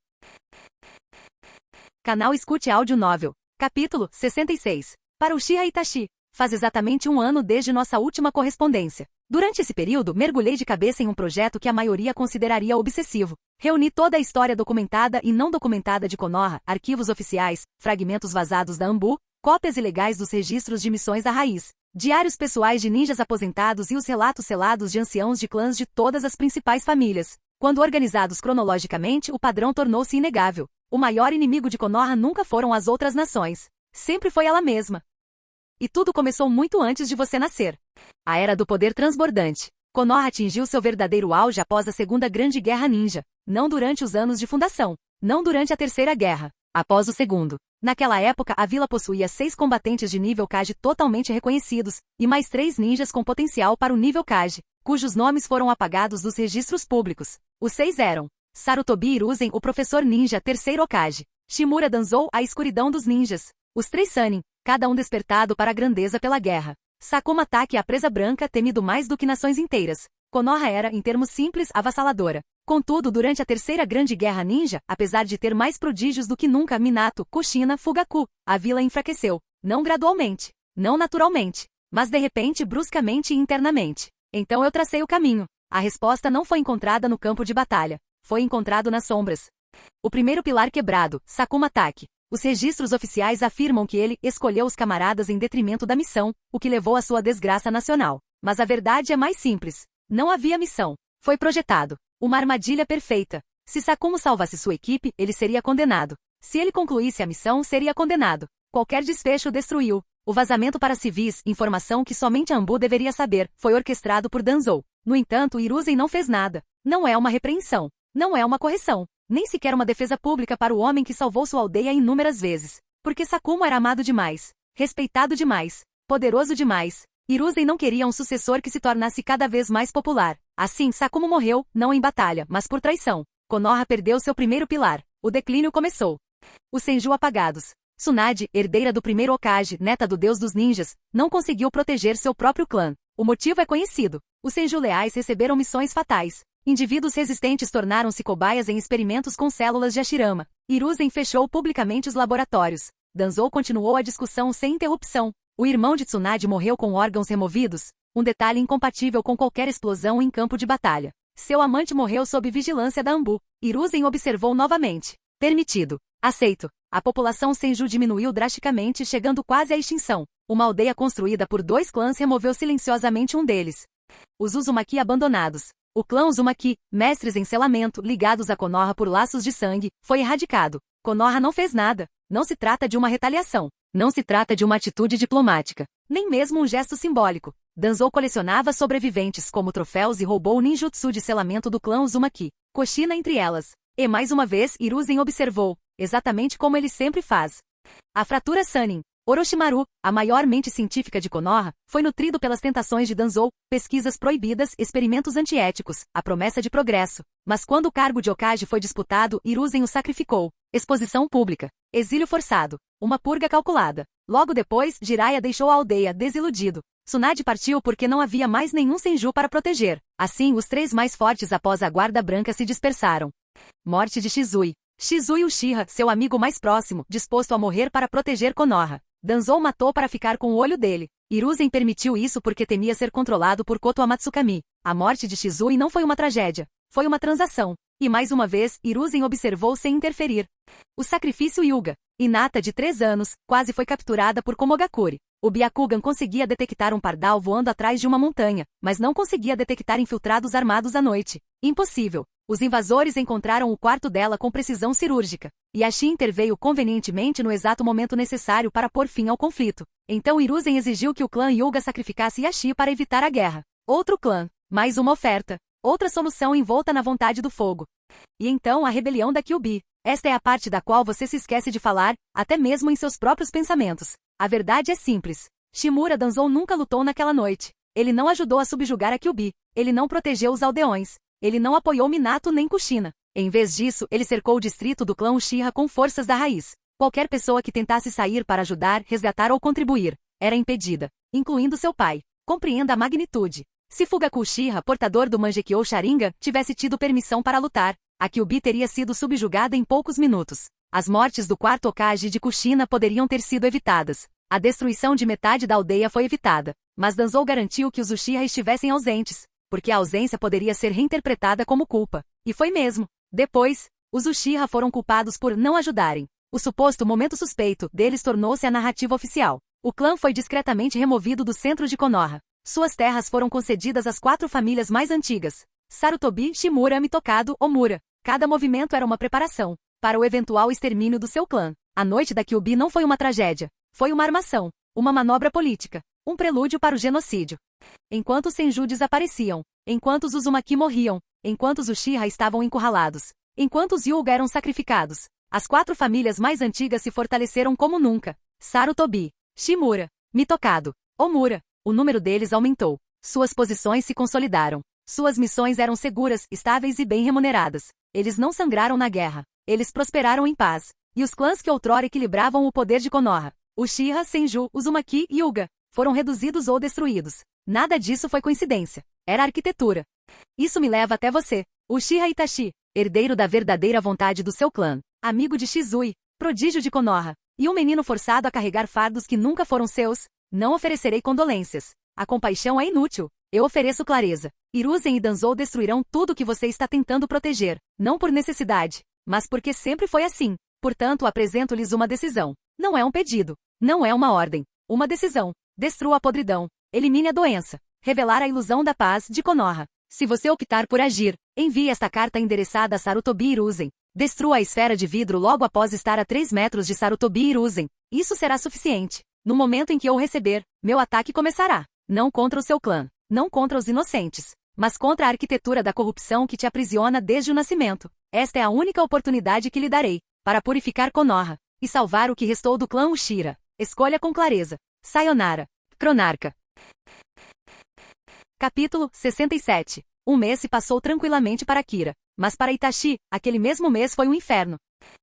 Canal Escute Áudio Novel. Capítulo 66. Para Uchiha Itachi. Faz exatamente 1 ano desde nossa última correspondência. Durante esse período, mergulhei de cabeça em um projeto que a maioria consideraria obsessivo. Reuni toda a história documentada e não documentada de Konoha, arquivos oficiais, fragmentos vazados da Ambu, cópias ilegais dos registros de missões da raiz, diários pessoais de ninjas aposentados e os relatos selados de anciãos de clãs de todas as principais famílias. Quando organizados cronologicamente, o padrão tornou-se inegável. O maior inimigo de Konoha nunca foram as outras nações. Sempre foi ela mesma. E tudo começou muito antes de você nascer. A Era do Poder Transbordante. Konoha atingiu seu verdadeiro auge após a Segunda Grande Guerra Ninja. Não durante os anos de fundação. Não durante a Terceira Guerra. após o segundo. Naquela época a vila possuía 6 combatentes de nível Kage totalmente reconhecidos, e mais 3 ninjas com potencial para o nível Kage, cujos nomes foram apagados dos registros públicos. Os 6 eram Sarutobi Hiruzen, o professor ninja terceiro Hokage, Shimura Danzou, a escuridão dos ninjas, os 3 Sannin, cada um despertado para a grandeza pela guerra. Sakuma Taki, a presa branca, temido mais do que nações inteiras. Konoha era, em termos simples, avassaladora. Contudo, durante a terceira grande guerra ninja, apesar de ter mais prodígios do que nunca Minato, Kushina, Fugaku, a vila enfraqueceu. Não gradualmente, não naturalmente, mas de repente, bruscamente e internamente. Então eu tracei o caminho. A resposta não foi encontrada no campo de batalha. Foi encontrado nas sombras. O primeiro pilar quebrado, Sakuma Taki. Os registros oficiais afirmam que ele escolheu os camaradas em detrimento da missão, o que levou à sua desgraça nacional. Mas a verdade é mais simples. Não havia missão. Foi projetado uma armadilha perfeita. Se Sakuma salvasse sua equipe, ele seria condenado. Se ele concluísse a missão, seria condenado. Qualquer desfecho destruiu. O vazamento para civis, informação que somente Anbu deveria saber, foi orquestrado por Danzou. No entanto, Hiruzen não fez nada. Não é uma repreensão. Não é uma correção. Nem sequer uma defesa pública para o homem que salvou sua aldeia inúmeras vezes. Porque Sakuma era amado demais, respeitado demais, poderoso demais. Hiruzen não queria um sucessor que se tornasse cada vez mais popular. Assim, Sakuma morreu, não em batalha, mas por traição. Konoha perdeu seu primeiro pilar. O declínio começou. Os Senju apagados. Tsunade, herdeira do primeiro Hokage, neta do deus dos ninjas, não conseguiu proteger seu próprio clã. O motivo é conhecido. Os Senju leais receberam missões fatais. Indivíduos resistentes tornaram-se cobaias em experimentos com células de Hashirama. Hiruzen fechou publicamente os laboratórios. Danzou continuou a discussão sem interrupção. O irmão de Tsunade morreu com órgãos removidos, um detalhe incompatível com qualquer explosão em campo de batalha. Seu amante morreu sob vigilância da Anbu. Hiruzen observou novamente. Permitido. Aceito. A população Senju diminuiu drasticamente, chegando quase à extinção. Uma aldeia construída por 2 clãs removeu silenciosamente um deles. Os Uzumaki abandonados. O clã Uzumaki, mestres em selamento, ligados a Konoha por laços de sangue, foi erradicado. Konoha não fez nada. Não se trata de uma retaliação. Não se trata de uma atitude diplomática. Nem mesmo um gesto simbólico. Danzou colecionava sobreviventes como troféus e roubou o ninjutsu de selamento do clã Uzumaki. Kushina entre elas. E mais uma vez Hiruzen observou, exatamente como ele sempre faz. A fratura Sannin. Orochimaru, a maior mente científica de Konoha, foi nutrido pelas tentações de Danzou, pesquisas proibidas, experimentos antiéticos, a promessa de progresso. Mas quando o cargo de Hokage foi disputado, Hiruzen o sacrificou. Exposição pública. Exílio forçado. Uma purga calculada. Logo depois, Jiraiya deixou a aldeia, desiludido. Tsunade partiu porque não havia mais nenhum Senju para proteger. Assim, os 3 mais fortes após a Guarda Branca se dispersaram. Morte de Shizui. Shizui Uchiha, seu amigo mais próximo, disposto a morrer para proteger Konoha. Danzou matou para ficar com o olho dele. Hiruzen permitiu isso porque temia ser controlado por Koto Amatsukami. A morte de Shizui não foi uma tragédia. Foi uma transação. E mais uma vez, Hiruzen observou sem interferir. O sacrifício Hyuga. Hinata, de 3 anos, quase foi capturada por Komogakure. O Byakugan conseguia detectar um pardal voando atrás de uma montanha, mas não conseguia detectar infiltrados armados à noite. Impossível. Os invasores encontraram o quarto dela com precisão cirúrgica. Yashi interveio convenientemente no exato momento necessário para pôr fim ao conflito. Então Hiruzen exigiu que o clã Hyuga sacrificasse Yashi para evitar a guerra. Outro clã. Mais uma oferta. Outra solução envolta na vontade do fogo. E então a rebelião da Kyuubi. Esta é a parte da qual você se esquece de falar, até mesmo em seus próprios pensamentos. A verdade é simples. Shimura Danzou nunca lutou naquela noite. Ele não ajudou a subjugar a Kyuubi. Ele não protegeu os aldeões. Ele não apoiou Minato nem Kushina. Em vez disso, ele cercou o distrito do clã Uchiha com forças da raiz. Qualquer pessoa que tentasse sair para ajudar, resgatar ou contribuir, era impedida, incluindo seu pai. Compreenda a magnitude. Se Fugaku Uchiha, portador do Mangekyou Sharingan, tivesse tido permissão para lutar, a Kyuubi teria sido subjugada em poucos minutos. As mortes do quarto Hokage e de Kushina poderiam ter sido evitadas. A destruição de metade da aldeia foi evitada. Mas Danzou garantiu que os Uchiha estivessem ausentes, porque a ausência poderia ser reinterpretada como culpa. E foi mesmo. Depois, os Uchiha foram culpados por não ajudarem. O suposto momento suspeito deles tornou-se a narrativa oficial. O clã foi discretamente removido do centro de Konoha. Suas terras foram concedidas às 4 famílias mais antigas: Sarutobi, Shimura, Mitokado, Omura. Cada movimento era uma preparação para o eventual extermínio do seu clã. A noite da Kyuubi não foi uma tragédia. Foi uma armação. Uma manobra política. Um prelúdio para o genocídio. Enquanto os Senju desapareciam, enquanto os Uzumaki morriam, enquanto os Uchiha estavam encurralados, enquanto os Hyuga eram sacrificados, As 4 famílias mais antigas se fortaleceram como nunca. Sarutobi, Shimura, Mitokado, Omura. O número deles aumentou. Suas posições se consolidaram. Suas missões eram seguras, estáveis e bem remuneradas. Eles não sangraram na guerra. Eles prosperaram em paz. E os clãs que outrora equilibravam o poder de Konoha, Uchiha, Senju, Uzumaki e Hyuga, foram reduzidos ou destruídos. Nada disso foi coincidência. Era arquitetura. Isso me leva até você, Uchiha Itachi, herdeiro da verdadeira vontade do seu clã, amigo de Shizui, prodígio de Konoha, e um menino forçado a carregar fardos que nunca foram seus. Não oferecerei condolências. A compaixão é inútil. Eu ofereço clareza. Hiruzen e Danzou destruirão tudo que você está tentando proteger, não por necessidade, mas porque sempre foi assim. Portanto, apresento-lhes uma decisão. Não é um pedido. Não é uma ordem. Uma decisão. Destrua a podridão. Elimine a doença. Revelar a ilusão da paz de Konoha. Se você optar por agir, envie esta carta endereçada a Sarutobi Hiruzen. Destrua a esfera de vidro logo após estar a 3 metros de Sarutobi Hiruzen. Isso será suficiente. No momento em que eu receber, meu ataque começará. Não contra o seu clã. Não contra os inocentes. Mas contra a arquitetura da corrupção que te aprisiona desde o nascimento. Esta é a única oportunidade que lhe darei para purificar Konoha e salvar o que restou do clã Uchiha. Escolha com clareza. Sayonara. Cronarca. Capítulo 67. Um mês se passou tranquilamente para Kira, mas para Itachi, aquele mesmo mês foi um inferno.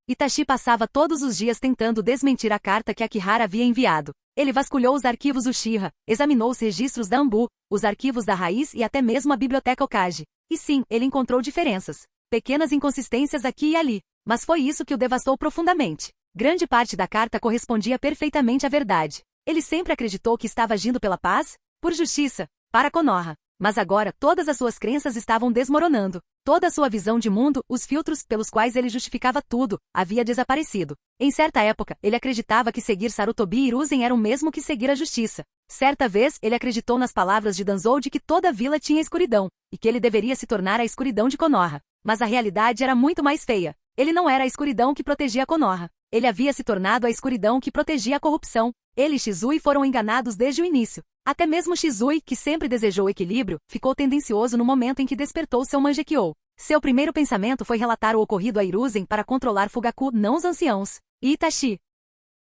Itachi passava todos os dias tentando desmentir a carta que Akihara havia enviado. Ele vasculhou os arquivos Uchiha, examinou os registros da Anbu, os arquivos da Raiz e até mesmo a biblioteca Okage. E sim, ele encontrou diferenças. Pequenas inconsistências aqui e ali. Mas foi isso que o devastou profundamente. Grande parte da carta correspondia perfeitamente à verdade. Ele sempre acreditou que estava agindo pela paz, por justiça, para Konoha. Mas agora todas as suas crenças estavam desmoronando. Toda a sua visão de mundo, os filtros pelos quais ele justificava tudo, havia desaparecido. Em certa época, ele acreditava que seguir Sarutobi Hiruzen era o mesmo que seguir a justiça. Certa vez, ele acreditou nas palavras de Danzou de que toda a vila tinha escuridão, e que ele deveria se tornar a escuridão de Konoha. Mas a realidade era muito mais feia. Ele não era a escuridão que protegia Konoha. Ele havia se tornado a escuridão que protegia a corrupção. Ele e Shizui foram enganados desde o início. Até mesmo Shizui, que sempre desejou equilíbrio, ficou tendencioso no momento em que despertou seu Mangekyou. Seu primeiro pensamento foi relatar o ocorrido a Hiruzen para controlar Fugaku, não os anciãos. E Itachi.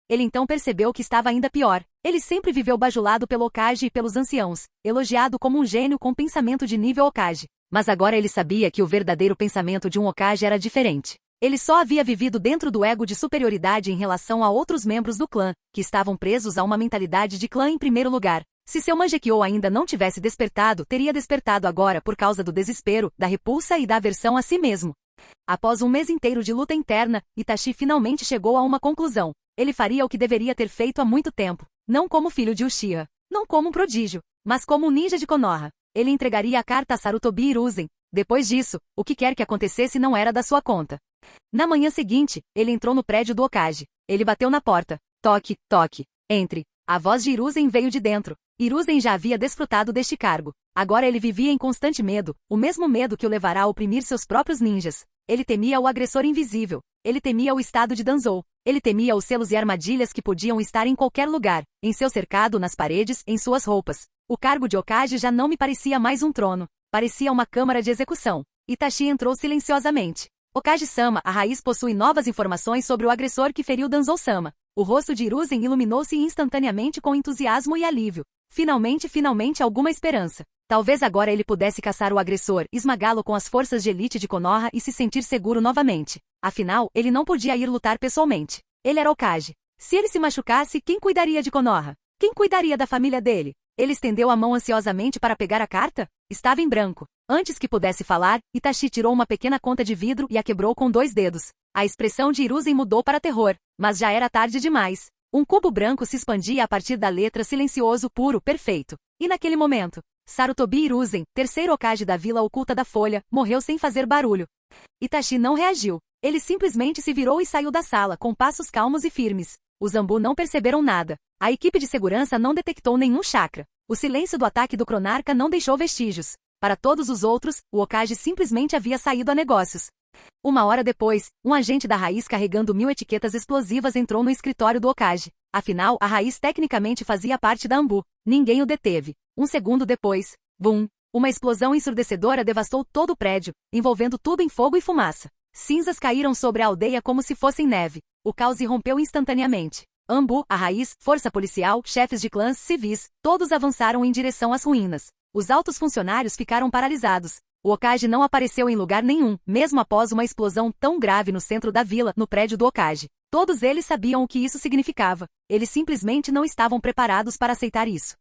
Ele então percebeu que estava ainda pior. Ele sempre viveu bajulado pelo Okage e pelos anciãos, elogiado como um gênio com pensamento de nível Okage. Mas agora ele sabia que o verdadeiro pensamento de um Okage era diferente. Ele só havia vivido dentro do ego de superioridade em relação a outros membros do clã, que estavam presos a uma mentalidade de clã em primeiro lugar. Se seu Mangekyou ainda não tivesse despertado, teria despertado agora por causa do desespero, da repulsa e da aversão a si mesmo. Após um mês inteiro de luta interna, Itachi finalmente chegou a uma conclusão. Ele faria o que deveria ter feito há muito tempo. Não como filho de Uchiha, não como um prodígio, mas como um ninja de Konoha. Ele entregaria a carta a Sarutobi Hiruzen. Depois disso, o que quer que acontecesse não era da sua conta. Na manhã seguinte, ele entrou no prédio do Okage. Ele bateu na porta. Toque, toque. Entre. A voz de Hiruzen veio de dentro. Hiruzen já havia desfrutado deste cargo. Agora ele vivia em constante medo, o mesmo medo que o levará a oprimir seus próprios ninjas. Ele temia o agressor invisível. Ele temia o estado de Danzou. Ele temia os selos e armadilhas que podiam estar em qualquer lugar, em seu cercado, nas paredes, em suas roupas. O cargo de Okage já não me parecia mais um trono. Parecia uma câmara de execução. Itachi entrou silenciosamente. Okage-sama, a Raiz possui novas informações sobre o agressor que feriu Danzou-sama. O rosto de Hiruzen iluminou-se instantaneamente com entusiasmo e alívio. Finalmente alguma esperança. Talvez agora ele pudesse caçar o agressor, esmagá-lo com as forças de elite de Konoha e se sentir seguro novamente. Afinal, ele não podia ir lutar pessoalmente. Ele era Okage. Se ele se machucasse, quem cuidaria de Konoha? Quem cuidaria da família dele? Ele estendeu a mão ansiosamente para pegar a carta? Estava em branco. Antes que pudesse falar, Itachi tirou uma pequena conta de vidro e a quebrou com 2 dedos. A expressão de Hiruzen mudou para terror, mas já era tarde demais. Um cubo branco se expandia a partir da letra silencioso, puro, perfeito. E naquele momento, Sarutobi Hiruzen, terceiro Okage da Vila Oculta da Folha, morreu sem fazer barulho. Itachi não reagiu. Ele simplesmente se virou e saiu da sala com passos calmos e firmes. Os Anbu não perceberam nada. A equipe de segurança não detectou nenhum chakra. O silêncio do ataque do Cronarca não deixou vestígios. Para todos os outros, o Okage simplesmente havia saído a negócios. 1 hora depois, um agente da Raiz carregando 1000 etiquetas explosivas entrou no escritório do Okage. Afinal, a Raiz tecnicamente fazia parte da Anbu. Ninguém o deteve. 1 segundo depois, bum! Uma explosão ensurdecedora devastou todo o prédio, envolvendo tudo em fogo e fumaça. Cinzas caíram sobre a aldeia como se fossem neve. O caos irrompeu instantaneamente. Ambu, a raiz, força policial, chefes de clãs, civis, todos avançaram em direção às ruínas. Os altos funcionários ficaram paralisados. O Hokage não apareceu em lugar nenhum, mesmo após uma explosão tão grave no centro da vila, no prédio do Hokage. Todos eles sabiam o que isso significava. Eles simplesmente não estavam preparados para aceitar isso.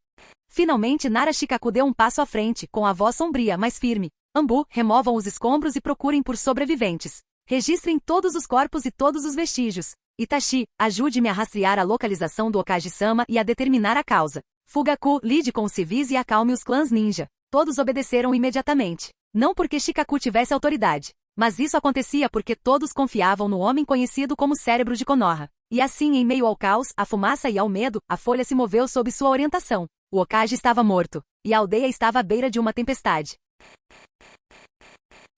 Finalmente Nara Shikaku deu um passo à frente, com a voz sombria, mas firme. Ambu, removam os escombros e procurem por sobreviventes. Registrem todos os corpos e todos os vestígios. Itachi, ajude-me a rastrear a localização do Hokage-sama e a determinar a causa. Fugaku, lide com os civis e acalme os clãs ninja. Todos obedeceram imediatamente. Não porque Shikaku tivesse autoridade, mas isso acontecia porque todos confiavam no homem conhecido como Cérebro de Konoha. E assim, em meio ao caos, à fumaça e ao medo, a folha se moveu sob sua orientação. O Hokage estava morto, e a aldeia estava à beira de uma tempestade.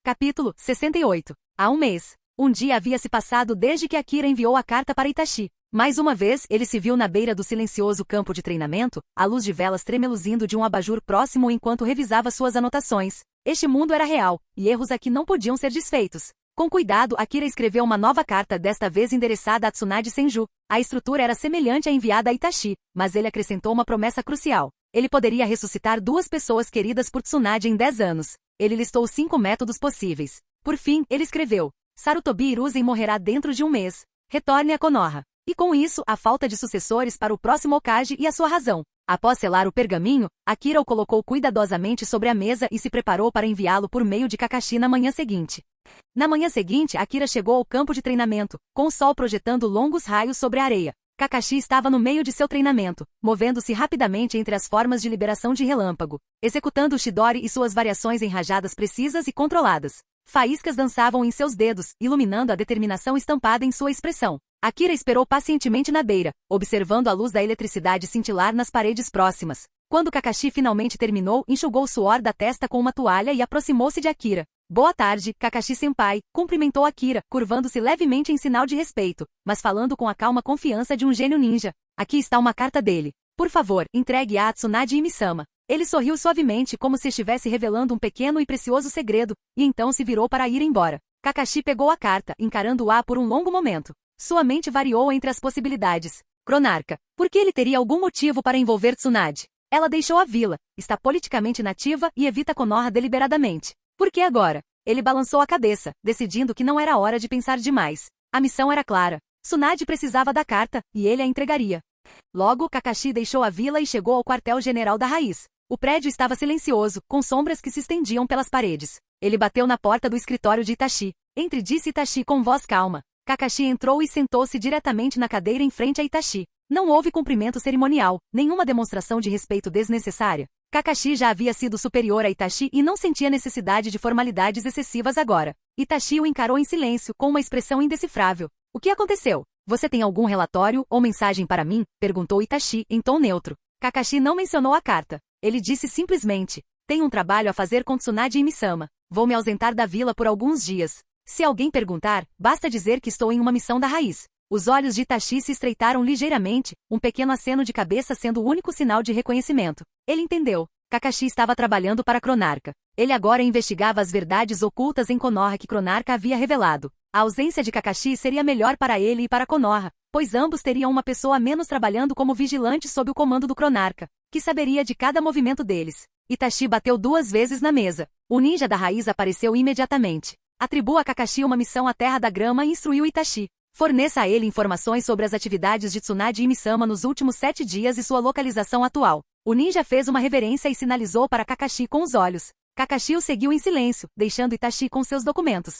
Capítulo 68. Há um mês. Um dia havia se passado desde que Akira enviou a carta para Itachi. Mais uma vez, ele se viu na beira do silencioso campo de treinamento, a luz de velas tremeluzindo de um abajur próximo enquanto revisava suas anotações. Este mundo era real, e erros aqui não podiam ser desfeitos. Com cuidado, Akira escreveu uma nova carta, desta vez endereçada a Tsunade Senju. A estrutura era semelhante à enviada a Itachi, mas ele acrescentou uma promessa crucial. Ele poderia ressuscitar 2 pessoas queridas por Tsunade em 10 anos. Ele listou 5 métodos possíveis. Por fim, ele escreveu: Sarutobi Hiruzen morrerá dentro de um mês. Retorne a Konoha. E com isso, a falta de sucessores para o próximo Hokage e a sua razão. Após selar o pergaminho, Akira o colocou cuidadosamente sobre a mesa e se preparou para enviá-lo por meio de Kakashi na manhã seguinte. Na manhã seguinte, Akira chegou ao campo de treinamento, com o sol projetando longos raios sobre a areia. Kakashi estava no meio de seu treinamento, movendo-se rapidamente entre as formas de liberação de relâmpago, executando o Chidori e suas variações em rajadas precisas e controladas. Faíscas dançavam em seus dedos, iluminando a determinação estampada em sua expressão. Akira esperou pacientemente na beira, observando a luz da eletricidade cintilar nas paredes próximas. Quando Kakashi finalmente terminou, enxugou o suor da testa com uma toalha e aproximou-se de Akira. Boa tarde, Kakashi-senpai, cumprimentou Akira, curvando-se levemente em sinal de respeito, mas falando com a calma confiança de um gênio ninja. Aqui está uma carta dele. Por favor, entregue-a a Tsunade Imi-sama. Ele sorriu suavemente como se estivesse revelando um pequeno e precioso segredo, e então se virou para ir embora. Kakashi pegou a carta, encarando-a por um longo momento. Sua mente variou entre as possibilidades. Cronarca. Por que ele teria algum motivo para envolver Tsunade? Ela deixou a vila, está politicamente inativa e evita Konoha deliberadamente. Por que agora? Ele balançou a cabeça, decidindo que não era hora de pensar demais. A missão era clara. Tsunade precisava da carta, e ele a entregaria. Logo, Kakashi deixou a vila e chegou ao quartel-general da raiz. O prédio estava silencioso, com sombras que se estendiam pelas paredes. Ele bateu na porta do escritório de Itachi. Entre disse Itachi com voz calma. Kakashi entrou e sentou-se diretamente na cadeira em frente a Itachi. Não houve cumprimento cerimonial, nenhuma demonstração de respeito desnecessária. Kakashi já havia sido superior a Itachi e não sentia necessidade de formalidades excessivas agora. Itachi o encarou em silêncio, com uma expressão indecifrável. O que aconteceu? Você tem algum relatório ou mensagem para mim? Perguntou Itachi, em tom neutro. Kakashi não mencionou a carta. Ele disse simplesmente: tenho um trabalho a fazer com Tsunade Imi-sama. Vou me ausentar da vila por alguns dias. Se alguém perguntar, basta dizer que estou em uma missão da raiz. Os olhos de Itachi se estreitaram ligeiramente, um pequeno aceno de cabeça sendo o único sinal de reconhecimento. Ele entendeu. Kakashi estava trabalhando para Cronarca. Ele agora investigava as verdades ocultas em Konoha que Cronarca havia revelado. A ausência de Kakashi seria melhor para ele e para Konoha, pois ambos teriam uma pessoa a menos trabalhando como vigilante sob o comando do Cronarca, que saberia de cada movimento deles. Itachi bateu 2 vezes na mesa. O ninja da raiz apareceu imediatamente. Atribua a Kakashi uma missão à Terra da Grama e instruiu Itachi. Forneça a ele informações sobre as atividades de Tsunade Imi-sama nos últimos 7 dias e sua localização atual. O ninja fez uma reverência e sinalizou para Kakashi com os olhos. Kakashi o seguiu em silêncio, deixando Itachi com seus documentos.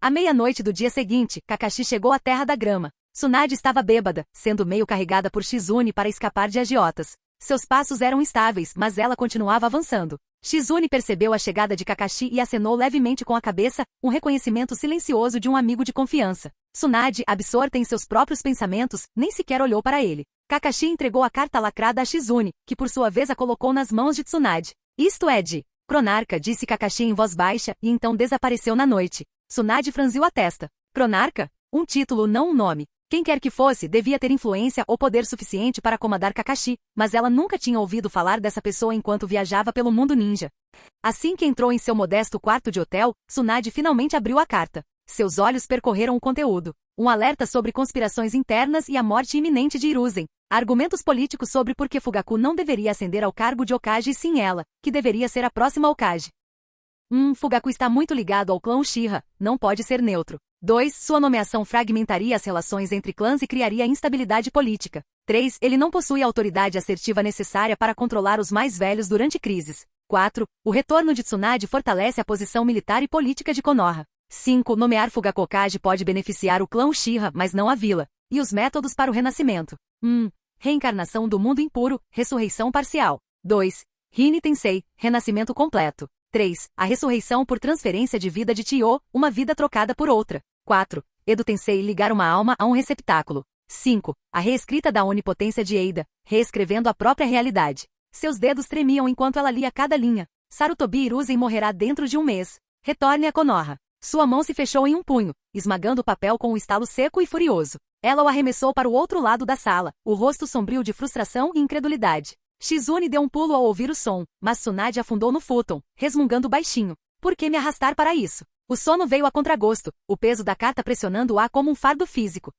À meia-noite do dia seguinte, Kakashi chegou à Terra da Grama. Tsunade estava bêbada, sendo meio carregada por Shizune para escapar de agiotas. Seus passos eram instáveis, mas ela continuava avançando. Shizune percebeu a chegada de Kakashi e acenou levemente com a cabeça, um reconhecimento silencioso de um amigo de confiança. Tsunade, absorta em seus próprios pensamentos, nem sequer olhou para ele. Kakashi entregou a carta lacrada a Shizune, que por sua vez a colocou nas mãos de Tsunade. Isto é de Cronarca, disse Kakashi em voz baixa, e então desapareceu na noite. Tsunade franziu a testa. Cronarca? Um título, não um nome. Quem quer que fosse, devia ter influência ou poder suficiente para comandar Kakashi, mas ela nunca tinha ouvido falar dessa pessoa enquanto viajava pelo mundo ninja. Assim que entrou em seu modesto quarto de hotel, Tsunade finalmente abriu a carta. Seus olhos percorreram o conteúdo. Um alerta sobre conspirações internas e a morte iminente de Hiruzen. Argumentos políticos sobre por que Fugaku não deveria ascender ao cargo de Hokage e sim ela, que deveria ser a próxima Hokage. Fugaku está muito ligado ao clã Uchiha, não pode ser neutro. 2. Sua nomeação fragmentaria as relações entre clãs e criaria instabilidade política. 3. Ele não possui a autoridade assertiva necessária para controlar os mais velhos durante crises. 4. O retorno de Tsunade fortalece a posição militar e política de Konoha. 5. Nomear Fugaku Hokage pode beneficiar o clã Uchiha, mas não a vila. E os métodos para o renascimento. Reencarnação do mundo impuro, ressurreição parcial. 2. Rini Tensei, renascimento completo. 3. A ressurreição por transferência de vida de Chiyo, uma vida trocada por outra. 4. Edo Tensei ligar uma alma a um receptáculo. 5. A reescrita da onipotência de Eida, reescrevendo a própria realidade. Seus dedos tremiam enquanto ela lia cada linha. Sarutobi Hiruzen morrerá dentro de um mês. Retorne a Konoha. Sua mão se fechou em um punho, esmagando o papel com um estalo seco e furioso. Ela o arremessou para o outro lado da sala, o rosto sombrio de frustração e incredulidade. Shizune deu um pulo ao ouvir o som, mas Tsunade afundou no futon, resmungando baixinho. Por que me arrastar para isso? O sono veio a contragosto, o peso da carta pressionando-a como um fardo físico.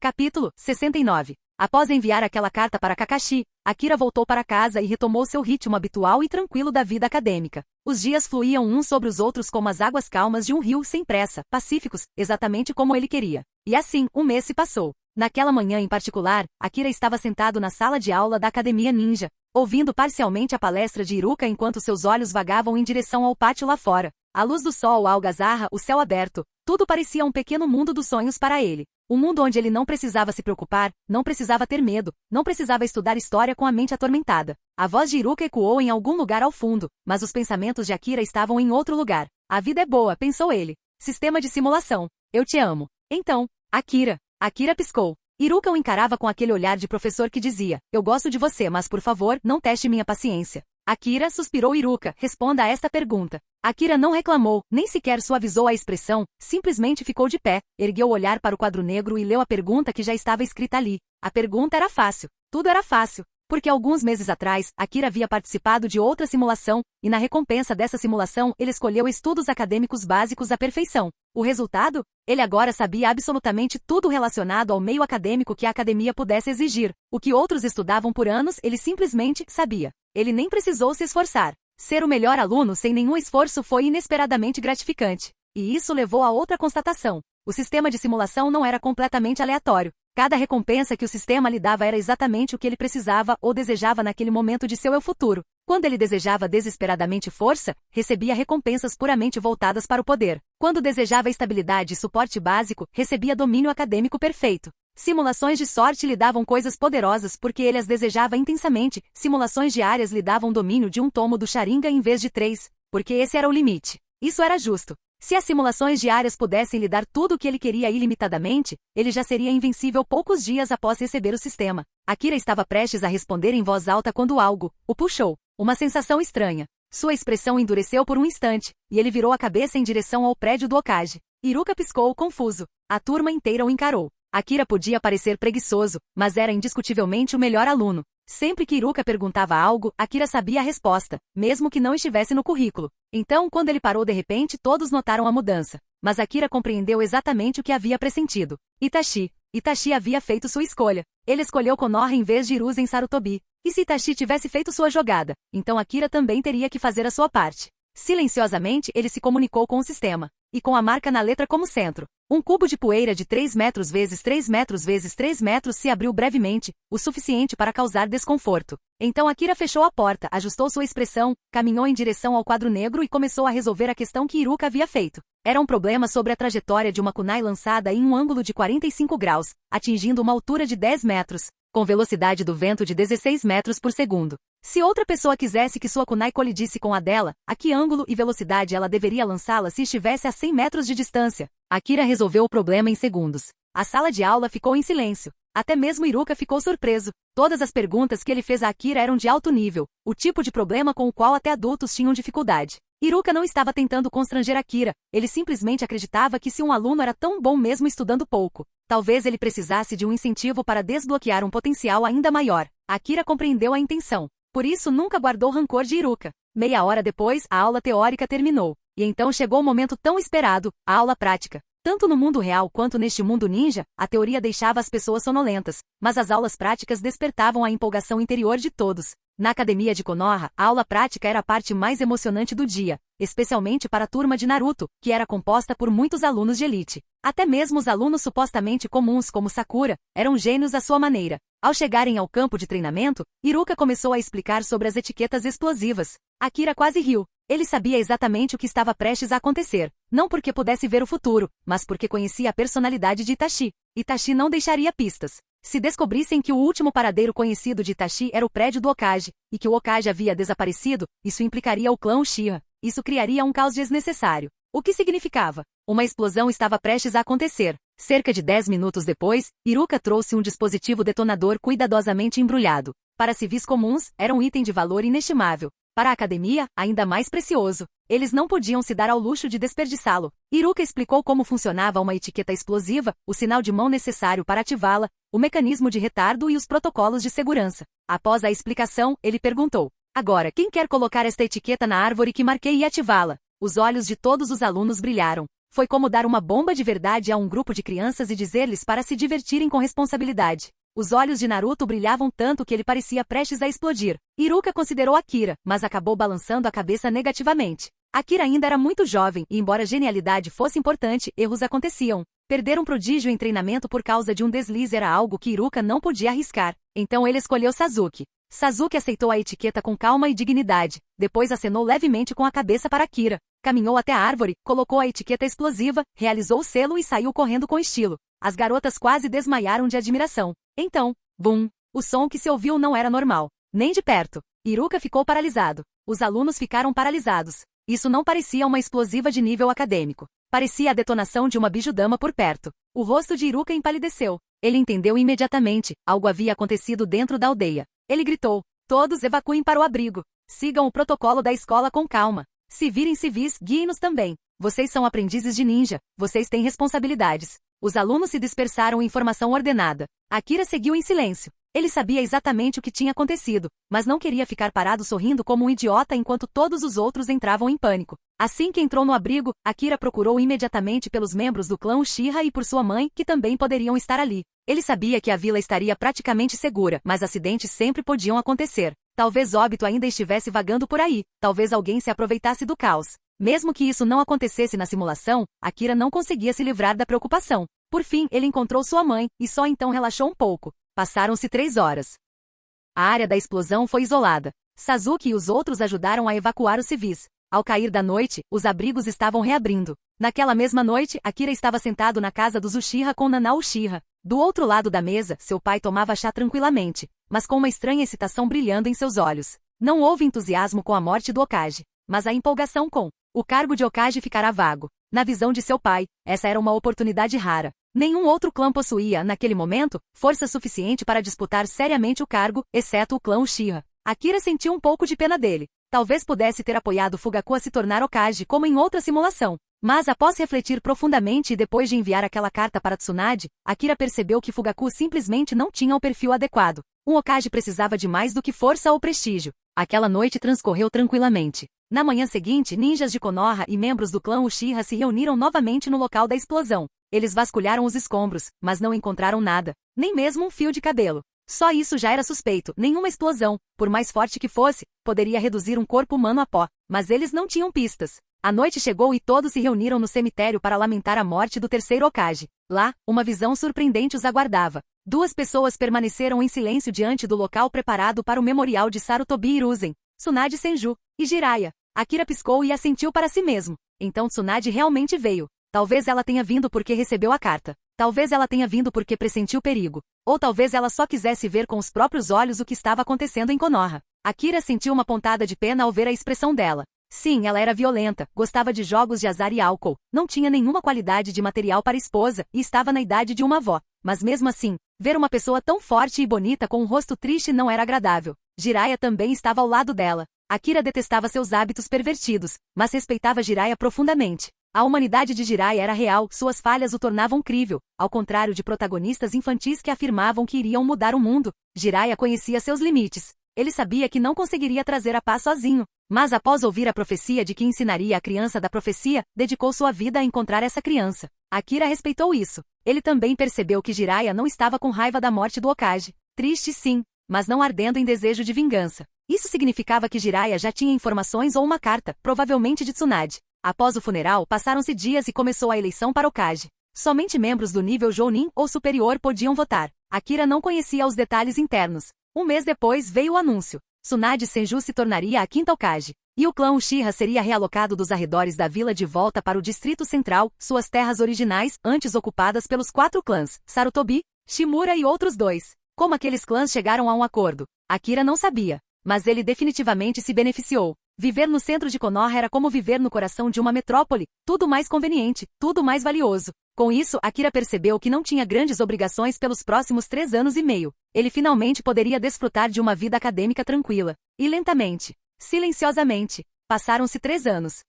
Capítulo 69. Após enviar aquela carta para Kakashi, Akira voltou para casa e retomou seu ritmo habitual e tranquilo da vida acadêmica. Os dias fluíam uns sobre os outros como as águas calmas de um rio sem pressa, pacíficos, exatamente como ele queria. E assim, um mês se passou. Naquela manhã em particular, Akira estava sentado na sala de aula da Academia Ninja, ouvindo parcialmente a palestra de Iruka enquanto seus olhos vagavam em direção ao pátio lá fora. A luz do sol algazarra o céu aberto, tudo parecia um pequeno mundo dos sonhos para ele. Um mundo onde ele não precisava se preocupar, não precisava ter medo, não precisava estudar história com a mente atormentada. A voz de Iruka ecoou em algum lugar ao fundo, mas os pensamentos de Akira estavam em outro lugar. A vida é boa, pensou ele. Sistema de simulação. Eu te amo. Então, Akira. Akira piscou. Iruka o encarava com aquele olhar de professor que dizia, eu gosto de você, mas por favor, não teste minha paciência. Akira suspirou. Iruka, responda a esta pergunta. Akira não reclamou, nem sequer suavizou a expressão, simplesmente ficou de pé, ergueu o olhar para o quadro negro e leu a pergunta que já estava escrita ali. A pergunta era fácil. Tudo era fácil. Porque alguns meses atrás, Akira havia participado de outra simulação, e na recompensa dessa simulação ele escolheu estudos acadêmicos básicos à perfeição. O resultado? Ele agora sabia absolutamente tudo relacionado ao meio acadêmico que a academia pudesse exigir. O que outros estudavam por anos, ele simplesmente sabia. Ele nem precisou se esforçar. Ser o melhor aluno sem nenhum esforço foi inesperadamente gratificante. E isso levou a outra constatação. O sistema de simulação não era completamente aleatório. Cada recompensa que o sistema lhe dava era exatamente o que ele precisava ou desejava naquele momento de seu eu futuro. Quando ele desejava desesperadamente força, recebia recompensas puramente voltadas para o poder. Quando desejava estabilidade e suporte básico, recebia domínio acadêmico perfeito. Simulações de sorte lhe davam coisas poderosas porque ele as desejava intensamente. Simulações diárias lhe davam domínio de um tomo do Sharingan em vez de 3, porque esse era o limite. Isso era justo. Se as simulações diárias pudessem lhe dar tudo o que ele queria ilimitadamente, ele já seria invencível poucos dias após receber o sistema. Akira estava prestes a responder em voz alta quando algo o puxou. Uma sensação estranha. Sua expressão endureceu por um instante, e ele virou a cabeça em direção ao prédio do Hokage. Iruka piscou confuso. A turma inteira o encarou. Akira podia parecer preguiçoso, mas era indiscutivelmente o melhor aluno. Sempre que Iruka perguntava algo, Akira sabia a resposta, mesmo que não estivesse no currículo. Então, quando ele parou de repente, todos notaram a mudança. Mas Akira compreendeu exatamente o que havia pressentido. Itachi. Itachi havia feito sua escolha. Ele escolheu Konoha em vez de Hiruzen Sarutobi. E se Itachi tivesse feito sua jogada, então Akira também teria que fazer a sua parte. Silenciosamente, ele se comunicou com o sistema. E com a marca na letra como centro. Um cubo de poeira de 3 metros vezes 3 metros vezes 3 metros se abriu brevemente, o suficiente para causar desconforto. Então Akira fechou a porta, ajustou sua expressão, caminhou em direção ao quadro negro e começou a resolver a questão que Iruka havia feito. Era um problema sobre a trajetória de uma kunai lançada em um ângulo de 45 graus, atingindo uma altura de 10 metros, com velocidade do vento de 16 metros por segundo. Se outra pessoa quisesse que sua kunai colidisse com a dela, a que ângulo e velocidade ela deveria lançá-la se estivesse a 100 metros de distância? Akira resolveu o problema em segundos. A sala de aula ficou em silêncio. Até mesmo Iruka ficou surpreso. Todas as perguntas que ele fez a Akira eram de alto nível, o tipo de problema com o qual até adultos tinham dificuldade. Iruka não estava tentando constranger Akira, ele simplesmente acreditava que se um aluno era tão bom mesmo estudando pouco, talvez ele precisasse de um incentivo para desbloquear um potencial ainda maior. Akira compreendeu a intenção. Por isso nunca guardou rancor de Iruka. Meia hora depois, a aula teórica terminou. E então chegou o momento tão esperado, a aula prática. Tanto no mundo real quanto neste mundo ninja, a teoria deixava as pessoas sonolentas, mas as aulas práticas despertavam a empolgação interior de todos. Na academia de Konoha, a aula prática era a parte mais emocionante do dia, especialmente para a turma de Naruto, que era composta por muitos alunos de elite. Até mesmo os alunos supostamente comuns como Sakura, eram gênios à sua maneira. Ao chegarem ao campo de treinamento, Iruka começou a explicar sobre as etiquetas explosivas. Akira quase riu. Ele sabia exatamente o que estava prestes a acontecer, não porque pudesse ver o futuro, mas porque conhecia a personalidade de Itachi. Itachi não deixaria pistas. Se descobrissem que o último paradeiro conhecido de Itachi era o prédio do Hokage, e que o Hokage havia desaparecido, isso implicaria o clã Uchiha. Isso criaria um caos desnecessário. O que significava? Uma explosão estava prestes a acontecer. Cerca de 10 minutos depois, Iruka trouxe um dispositivo detonador cuidadosamente embrulhado. Para civis comuns, era um item de valor inestimável. Para a academia, ainda mais precioso. Eles não podiam se dar ao luxo de desperdiçá-lo. Iruka explicou como funcionava uma etiqueta explosiva, o sinal de mão necessário para ativá-la, o mecanismo de retardo e os protocolos de segurança. Após a explicação, ele perguntou: agora, quem quer colocar esta etiqueta na árvore que marquei e ativá-la? Os olhos de todos os alunos brilharam. Foi como dar uma bomba de verdade a um grupo de crianças e dizer-lhes para se divertirem com responsabilidade. Os olhos de Naruto brilhavam tanto que ele parecia prestes a explodir. Iruka considerou Akira, mas acabou balançando a cabeça negativamente. Akira ainda era muito jovem e, embora genialidade fosse importante, erros aconteciam. Perder um prodígio em treinamento por causa de um deslize era algo que Iruka não podia arriscar. Então ele escolheu Sasuke. Sasuke aceitou a etiqueta com calma e dignidade, depois acenou levemente com a cabeça para Akira. Caminhou até a árvore, colocou a etiqueta explosiva, realizou o selo e saiu correndo com estilo. As garotas quase desmaiaram de admiração. Então, bum! O som que se ouviu não era normal. Nem de perto. Iruka ficou paralisado. Os alunos ficaram paralisados. Isso não parecia uma explosiva de nível acadêmico. Parecia a detonação de uma bijudama por perto. O rosto de Iruka empalideceu. Ele entendeu imediatamente. Algo havia acontecido dentro da aldeia. Ele gritou: todos evacuem para o abrigo. Sigam o protocolo da escola com calma. Se virem civis, guiem-nos também. Vocês são aprendizes de ninja. Vocês têm responsabilidades. Os alunos se dispersaram em formação ordenada. Akira seguiu em silêncio. Ele sabia exatamente o que tinha acontecido, mas não queria ficar parado sorrindo como um idiota enquanto todos os outros entravam em pânico. Assim que entrou no abrigo, Akira procurou imediatamente pelos membros do clã Uchiha e por sua mãe, que também poderiam estar ali. Ele sabia que a vila estaria praticamente segura, mas acidentes sempre podiam acontecer. Talvez Obito ainda estivesse vagando por aí, talvez alguém se aproveitasse do caos. Mesmo que isso não acontecesse na simulação, Akira não conseguia se livrar da preocupação. Por fim, ele encontrou sua mãe, e só então relaxou um pouco. Passaram-se 3 horas. A área da explosão foi isolada. Sasuke e os outros ajudaram a evacuar os civis. Ao cair da noite, os abrigos estavam reabrindo. Naquela mesma noite, Akira estava sentado na casa dos Uchiha com Nana Uchiha. Do outro lado da mesa, seu pai tomava chá tranquilamente, mas com uma estranha excitação brilhando em seus olhos. Não houve entusiasmo com a morte do Hokage, mas a empolgação com o cargo de Hokage ficará vago. Na visão de seu pai, essa era uma oportunidade rara. Nenhum outro clã possuía, naquele momento, força suficiente para disputar seriamente o cargo, exceto o clã Uchiha. Akira sentiu um pouco de pena dele. Talvez pudesse ter apoiado Fugaku a se tornar Hokage como em outra simulação. Mas após refletir profundamente e depois de enviar aquela carta para Tsunade, Akira percebeu que Fugaku simplesmente não tinha o perfil adequado. Um Hokage precisava de mais do que força ou prestígio. Aquela noite transcorreu tranquilamente. Na manhã seguinte, ninjas de Konoha e membros do clã Uchiha se reuniram novamente no local da explosão. Eles vasculharam os escombros, mas não encontraram nada, nem mesmo um fio de cabelo. Só isso já era suspeito. Nenhuma explosão, por mais forte que fosse, poderia reduzir um corpo humano a pó, mas eles não tinham pistas. A noite chegou e todos se reuniram no cemitério para lamentar a morte do terceiro Hokage. Lá, uma visão surpreendente os aguardava. 2 pessoas permaneceram em silêncio diante do local preparado para o memorial de Sarutobi Hiruzen, Tsunade Senju e Jiraiya. Akira piscou e assentiu para si mesmo. Então Tsunade realmente veio. Talvez ela tenha vindo porque recebeu a carta. Talvez ela tenha vindo porque pressentiu perigo. Ou talvez ela só quisesse ver com os próprios olhos o que estava acontecendo em Konoha. Akira sentiu uma pontada de pena ao ver a expressão dela. Sim, ela era violenta, gostava de jogos de azar e álcool, não tinha nenhuma qualidade de material para esposa e estava na idade de uma avó. Mas mesmo assim, ver uma pessoa tão forte e bonita com um rosto triste não era agradável. Jiraiya também estava ao lado dela. Akira detestava seus hábitos pervertidos, mas respeitava Jiraiya profundamente. A humanidade de Jiraiya era real, suas falhas o tornavam crível, ao contrário de protagonistas infantis que afirmavam que iriam mudar o mundo. Jiraiya conhecia seus limites. Ele sabia que não conseguiria trazer a paz sozinho. Mas após ouvir a profecia de que ensinaria a criança da profecia, dedicou sua vida a encontrar essa criança. Akira respeitou isso. Ele também percebeu que Jiraiya não estava com raiva da morte do Hokage. Triste sim, mas não ardendo em desejo de vingança. Isso significava que Jiraiya já tinha informações ou uma carta, provavelmente de Tsunade. Após o funeral, passaram-se dias e começou a eleição para Hokage. Somente membros do nível Jounin ou superior podiam votar. Akira não conhecia os detalhes internos. Um mês depois veio o anúncio. Tsunade Senju se tornaria a quinta Hokage. E o clã Uchiha seria realocado dos arredores da vila de volta para o Distrito Central, suas terras originais, antes ocupadas pelos 4 clãs, Sarutobi, Shimura e outros 2. Como aqueles clãs chegaram a um acordo? Akira não sabia. Mas ele definitivamente se beneficiou. Viver no centro de Konoha era como viver no coração de uma metrópole, tudo mais conveniente, tudo mais valioso. Com isso, Akira percebeu que não tinha grandes obrigações pelos próximos 3 anos e meio. Ele finalmente poderia desfrutar de uma vida acadêmica tranquila. E lentamente, silenciosamente, passaram-se 3 anos.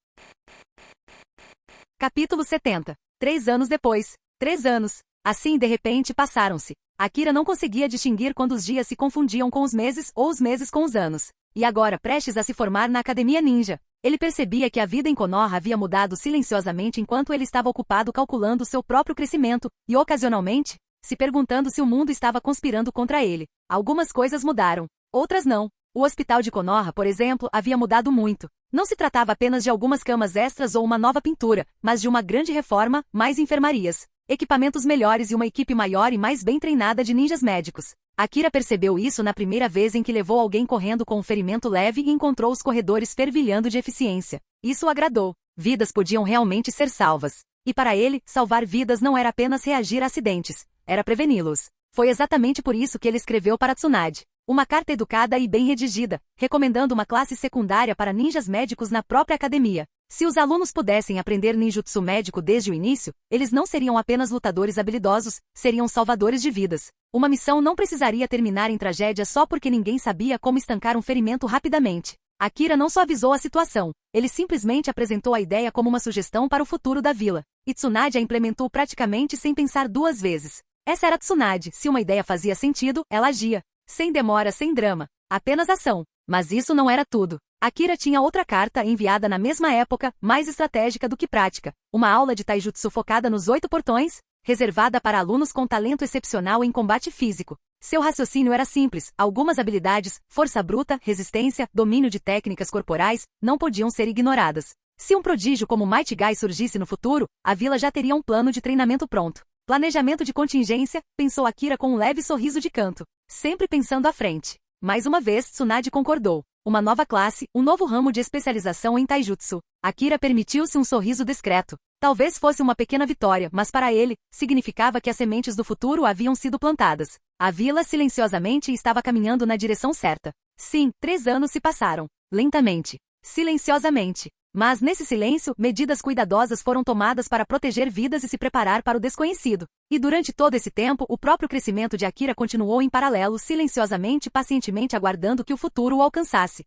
Capítulo 70. 3 anos depois. 3 anos. Assim, de repente, passaram-se. Akira não conseguia distinguir quando os dias se confundiam com os meses ou os meses com os anos. E agora, prestes a se formar na Academia Ninja, ele percebia que a vida em Konoha havia mudado silenciosamente enquanto ele estava ocupado calculando seu próprio crescimento e, ocasionalmente, se perguntando se o mundo estava conspirando contra ele. Algumas coisas mudaram, outras não. O hospital de Konoha, por exemplo, havia mudado muito. Não se tratava apenas de algumas camas extras ou uma nova pintura, mas de uma grande reforma, mais enfermarias, equipamentos melhores e uma equipe maior e mais bem treinada de ninjas médicos. Akira percebeu isso na primeira vez em que levou alguém correndo com um ferimento leve e encontrou os corredores fervilhando de eficiência. Isso o agradou. Vidas podiam realmente ser salvas. E para ele, salvar vidas não era apenas reagir a acidentes, era preveni-los. Foi exatamente por isso que ele escreveu para Tsunade uma carta educada e bem redigida, recomendando uma classe secundária para ninjas médicos na própria academia. Se os alunos pudessem aprender ninjutsu médico desde o início, eles não seriam apenas lutadores habilidosos, seriam salvadores de vidas. Uma missão não precisaria terminar em tragédia só porque ninguém sabia como estancar um ferimento rapidamente. Akira não só avisou a situação, ele simplesmente apresentou a ideia como uma sugestão para o futuro da vila. E Tsunade a implementou praticamente sem pensar 2 vezes. Essa era Tsunade, se uma ideia fazia sentido, ela agia. Sem demora, sem drama. Apenas ação. Mas isso não era tudo. Akira tinha outra carta enviada na mesma época, mais estratégica do que prática. Uma aula de taijutsu focada nos 8 portões, reservada para alunos com talento excepcional em combate físico. Seu raciocínio era simples, algumas habilidades, força bruta, resistência, domínio de técnicas corporais, não podiam ser ignoradas. Se um prodígio como Might Guy surgisse no futuro, a vila já teria um plano de treinamento pronto. Planejamento de contingência, pensou Akira com um leve sorriso de canto. Sempre pensando à frente. Mais uma vez, Tsunade concordou. Uma nova classe, um novo ramo de especialização em taijutsu. Akira permitiu-se um sorriso discreto. Talvez fosse uma pequena vitória, mas para ele, significava que as sementes do futuro haviam sido plantadas. A vila silenciosamente estava caminhando na direção certa. Sim, 3 anos se passaram. Lentamente. Silenciosamente. Mas nesse silêncio, medidas cuidadosas foram tomadas para proteger vidas e se preparar para o desconhecido. E durante todo esse tempo, o próprio crescimento de Akira continuou em paralelo, silenciosamente e pacientemente aguardando que o futuro o alcançasse.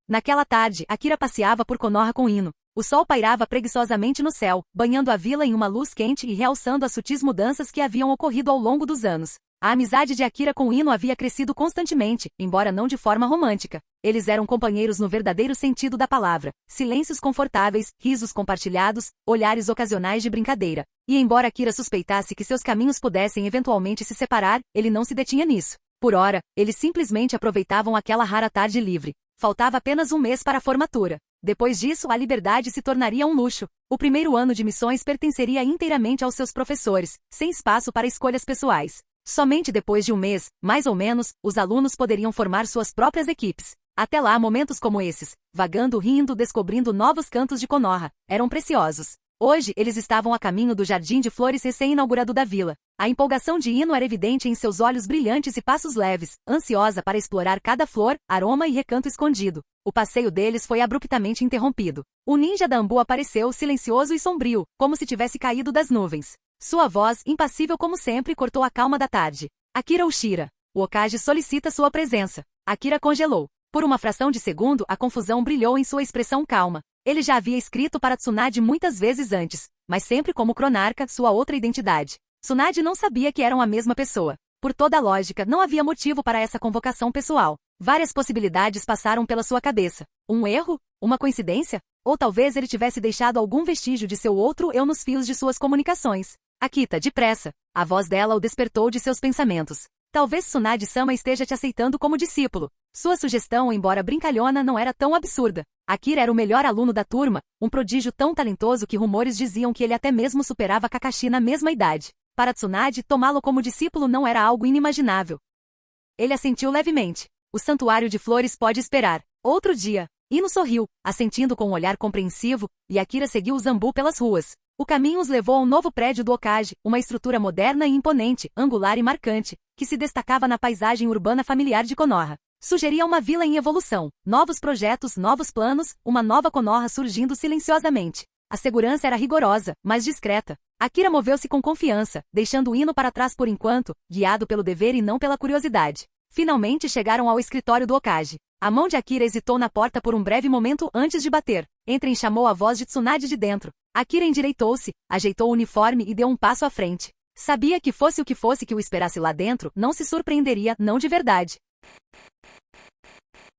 Naquela tarde, Akira passeava por Konoha com Ino. O sol pairava preguiçosamente no céu, banhando a vila em uma luz quente e realçando as sutis mudanças que haviam ocorrido ao longo dos anos. A amizade de Akira com Ino havia crescido constantemente, embora não de forma romântica. Eles eram companheiros no verdadeiro sentido da palavra. Silêncios confortáveis, risos compartilhados, olhares ocasionais de brincadeira. E embora Akira suspeitasse que seus caminhos pudessem eventualmente se separar, ele não se detinha nisso. Por ora, eles simplesmente aproveitavam aquela rara tarde livre. Faltava apenas um mês para a formatura. Depois disso, a liberdade se tornaria um luxo. O primeiro ano de missões pertenceria inteiramente aos seus professores, sem espaço para escolhas pessoais. Somente depois de um mês, mais ou menos, os alunos poderiam formar suas próprias equipes. Até lá, momentos como esses, vagando, rindo, descobrindo novos cantos de Konoha, eram preciosos. Hoje, eles estavam a caminho do jardim de flores recém-inaugurado da vila. A empolgação de Ino era evidente em seus olhos brilhantes e passos leves, ansiosa para explorar cada flor, aroma e recanto escondido. O passeio deles foi abruptamente interrompido. O ninja da Ambu apareceu silencioso e sombrio, como se tivesse caído das nuvens. Sua voz, impassível como sempre, cortou a calma da tarde. Akira Ushira. O Hokage solicita sua presença. Akira congelou. Por uma fração de segundo, a confusão brilhou em sua expressão calma. Ele já havia escrito para Tsunade muitas vezes antes, mas sempre como Cronarca, sua outra identidade. Tsunade não sabia que eram a mesma pessoa. Por toda a lógica, não havia motivo para essa convocação pessoal. Várias possibilidades passaram pela sua cabeça. Um erro? Uma coincidência? Ou talvez ele tivesse deixado algum vestígio de seu outro eu nos fios de suas comunicações. Akita, depressa. A voz dela o despertou de seus pensamentos. Talvez Tsunade-sama esteja te aceitando como discípulo. Sua sugestão, embora brincalhona, não era tão absurda. Akira era o melhor aluno da turma, um prodígio tão talentoso que rumores diziam que ele até mesmo superava Kakashi na mesma idade. Para Tsunade, tomá-lo como discípulo não era algo inimaginável. Ele assentiu levemente. O santuário de flores pode esperar. Outro dia. Ino sorriu, assentindo com um olhar compreensivo, e Akira seguiu o Zambu pelas ruas. O caminho os levou ao novo prédio do Hokage, uma estrutura moderna e imponente, angular e marcante, que se destacava na paisagem urbana familiar de Konoha. Sugeria uma vila em evolução, novos projetos, novos planos, uma nova Konoha surgindo silenciosamente. A segurança era rigorosa, mas discreta. Akira moveu-se com confiança, deixando Ino para trás por enquanto, guiado pelo dever e não pela curiosidade. Finalmente chegaram ao escritório do Hokage. A mão de Akira hesitou na porta por um breve momento antes de bater. Entrem, chamou a voz de Tsunade de dentro. Akira endireitou-se, ajeitou o uniforme e deu um passo à frente. Sabia que fosse o que fosse que o esperasse lá dentro, não se surpreenderia, não de verdade.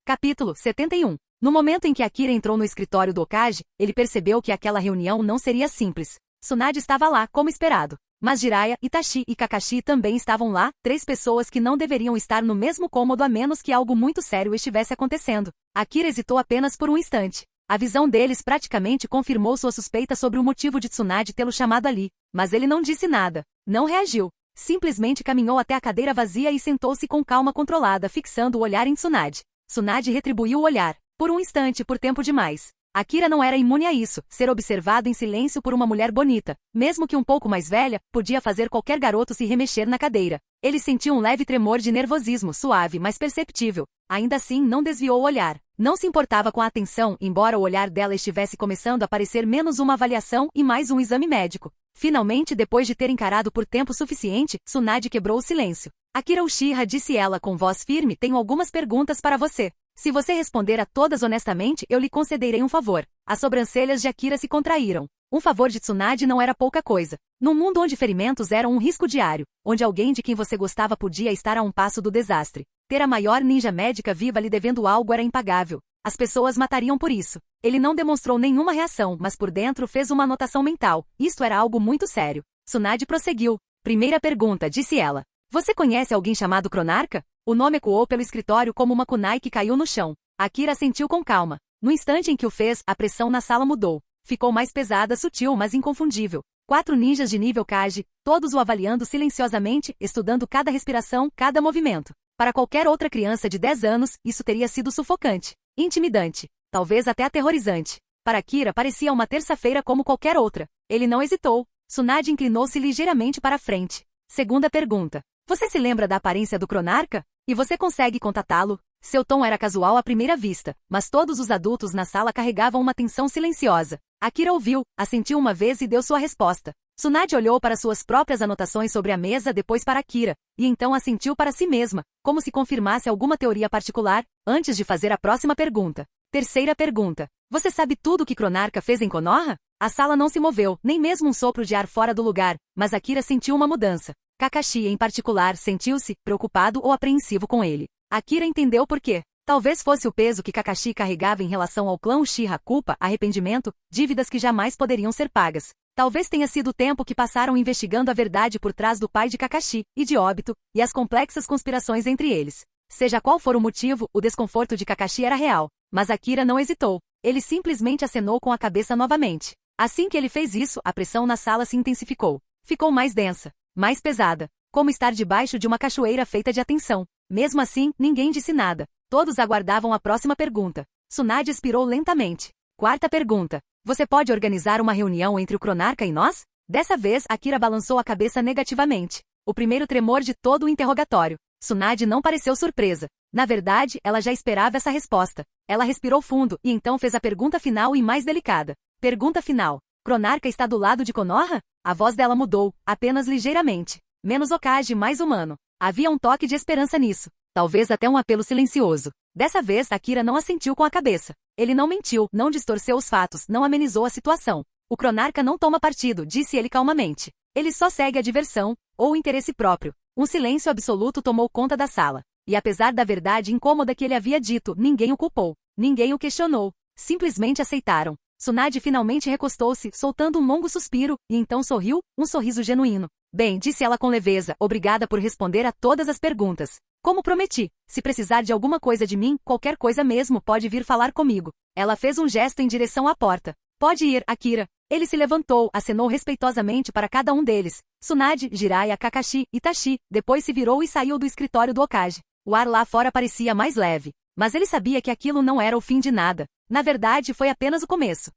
Capítulo 71. No momento em que Akira entrou no escritório do Hokage, ele percebeu que aquela reunião não seria simples. Tsunade estava lá, como esperado. Mas Jiraiya, Itachi e Kakashi também estavam lá, 3 pessoas que não deveriam estar no mesmo cômodo a menos que algo muito sério estivesse acontecendo. Akira hesitou apenas por um instante. A visão deles praticamente confirmou sua suspeita sobre o motivo de Tsunade tê-lo chamado ali. Mas ele não disse nada. Não reagiu. Simplesmente caminhou até a cadeira vazia e sentou-se com calma controlada, fixando o olhar em Tsunade. Tsunade retribuiu o olhar. Por um instante, por tempo demais. Akira não era imune a isso, ser observado em silêncio por uma mulher bonita, mesmo que um pouco mais velha, podia fazer qualquer garoto se remexer na cadeira. Ele sentiu um leve tremor de nervosismo, suave, mas perceptível. Ainda assim, não desviou o olhar. Não se importava com a atenção, embora o olhar dela estivesse começando a parecer menos uma avaliação e mais um exame médico. Finalmente, depois de ter encarado por tempo suficiente, Tsunade quebrou o silêncio. Akira Uchiha, disse ela com voz firme, tenho algumas perguntas para você. Se você responder a todas honestamente, eu lhe concederei um favor. As sobrancelhas de Akira se contraíram. Um favor de Tsunade não era pouca coisa. Num mundo onde ferimentos eram um risco diário, onde alguém de quem você gostava podia estar a um passo do desastre, ter a maior ninja médica viva lhe devendo algo era impagável. As pessoas matariam por isso. Ele não demonstrou nenhuma reação, mas por dentro fez uma anotação mental. Isto era algo muito sério. Tsunade prosseguiu. Primeira pergunta, disse ela. Você conhece alguém chamado Cronarca? O nome ecoou pelo escritório como uma kunai que caiu no chão. Akira assentiu com calma. No instante em que o fez, a pressão na sala mudou. Ficou mais pesada, sutil, mas inconfundível. 4 ninjas de nível Kage, todos o avaliando silenciosamente, estudando cada respiração, cada movimento. Para qualquer outra criança de 10 anos, isso teria sido sufocante, intimidante, talvez até aterrorizante. Para Akira parecia uma terça-feira como qualquer outra. Ele não hesitou. Tsunade inclinou-se ligeiramente para a frente. Segunda pergunta. Você se lembra da aparência do Cronarca? E você consegue contatá-lo? Seu tom era casual à primeira vista, mas todos os adultos na sala carregavam uma tensão silenciosa. Akira ouviu, assentiu uma vez e deu sua resposta. Tsunade olhou para suas próprias anotações sobre a mesa, depois para Akira, e então assentiu para si mesma, como se confirmasse alguma teoria particular, antes de fazer a próxima pergunta. Terceira pergunta. Você sabe tudo o que Cronarca fez em Konoha? A sala não se moveu, nem mesmo um sopro de ar fora do lugar, mas Akira sentiu uma mudança. Kakashi, em particular, sentiu-se preocupado ou apreensivo com ele. Akira entendeu por quê. Talvez fosse o peso que Kakashi carregava em relação ao clã Uchiha, culpa, arrependimento, dívidas que jamais poderiam ser pagas. Talvez tenha sido o tempo que passaram investigando a verdade por trás do pai de Kakashi, e de Obito, e as complexas conspirações entre eles. Seja qual for o motivo, o desconforto de Kakashi era real. Mas Akira não hesitou. Ele simplesmente acenou com a cabeça novamente. Assim que ele fez isso, a pressão na sala se intensificou. Ficou mais densa, mais pesada, como estar debaixo de uma cachoeira feita de atenção. Mesmo assim, ninguém disse nada. Todos aguardavam a próxima pergunta. Tsunade expirou lentamente. Quarta pergunta. Você pode organizar uma reunião entre o Cronarca e nós? Dessa vez, Akira balançou a cabeça negativamente. O primeiro tremor de todo o interrogatório. Tsunade não pareceu surpresa. Na verdade, ela já esperava essa resposta. Ela respirou fundo, e então fez a pergunta final e mais delicada. Pergunta final. Cronarca está do lado de Konoha? A voz dela mudou, apenas ligeiramente. Menos Hokage, mais humano. Havia um toque de esperança nisso. Talvez até um apelo silencioso. Dessa vez, Akira não assentiu com a cabeça. Ele não mentiu, não distorceu os fatos, não amenizou a situação. O Cronarca não toma partido, disse ele calmamente. Ele só segue a diversão, ou o interesse próprio. Um silêncio absoluto tomou conta da sala. E apesar da verdade incômoda que ele havia dito, ninguém o culpou. Ninguém o questionou. Simplesmente aceitaram. Tsunade finalmente recostou-se, soltando um longo suspiro, e então sorriu, um sorriso genuíno. Bem, disse ela com leveza, obrigada por responder a todas as perguntas. Como prometi, se precisar de alguma coisa de mim, qualquer coisa mesmo, pode vir falar comigo. Ela fez um gesto em direção à porta. Pode ir, Akira. Ele se levantou, acenou respeitosamente para cada um deles. Tsunade, Jiraiya, Kakashi, Itachi, depois se virou e saiu do escritório do Hokage. O ar lá fora parecia mais leve. Mas ele sabia que aquilo não era o fim de nada. Na verdade, foi apenas o começo.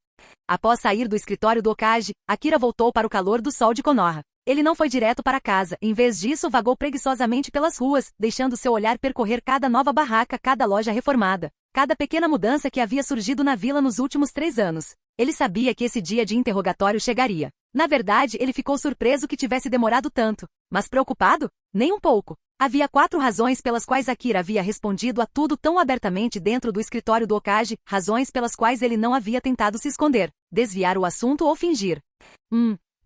Após sair do escritório do Hokage, Akira voltou para o calor do sol de Konoha. Ele não foi direto para casa, em vez disso vagou preguiçosamente pelas ruas, deixando seu olhar percorrer cada nova barraca, cada loja reformada, cada pequena mudança que havia surgido na vila nos últimos 3 anos. Ele sabia que esse dia de interrogatório chegaria. Na verdade, ele ficou surpreso que tivesse demorado tanto. Mas preocupado? Nem um pouco. Havia 4 razões pelas quais Akira havia respondido a tudo tão abertamente dentro do escritório do Hokage, razões pelas quais ele não havia tentado se esconder, desviar o assunto ou fingir.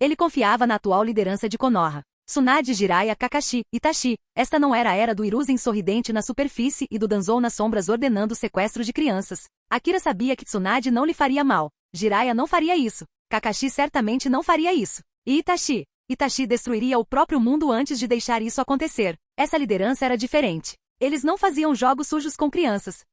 Ele confiava na atual liderança de Konoha. Tsunade, Jiraiya, Kakashi, Itachi. Esta não era a era do Hiruzen sorridente na superfície e do Danzou nas sombras ordenando o sequestro de crianças. Akira sabia que Tsunade não lhe faria mal. Jiraiya não faria isso. Kakashi certamente não faria isso. E Itachi? Itachi destruiria o próprio mundo antes de deixar isso acontecer. Essa liderança era diferente. Eles não faziam jogos sujos com crianças.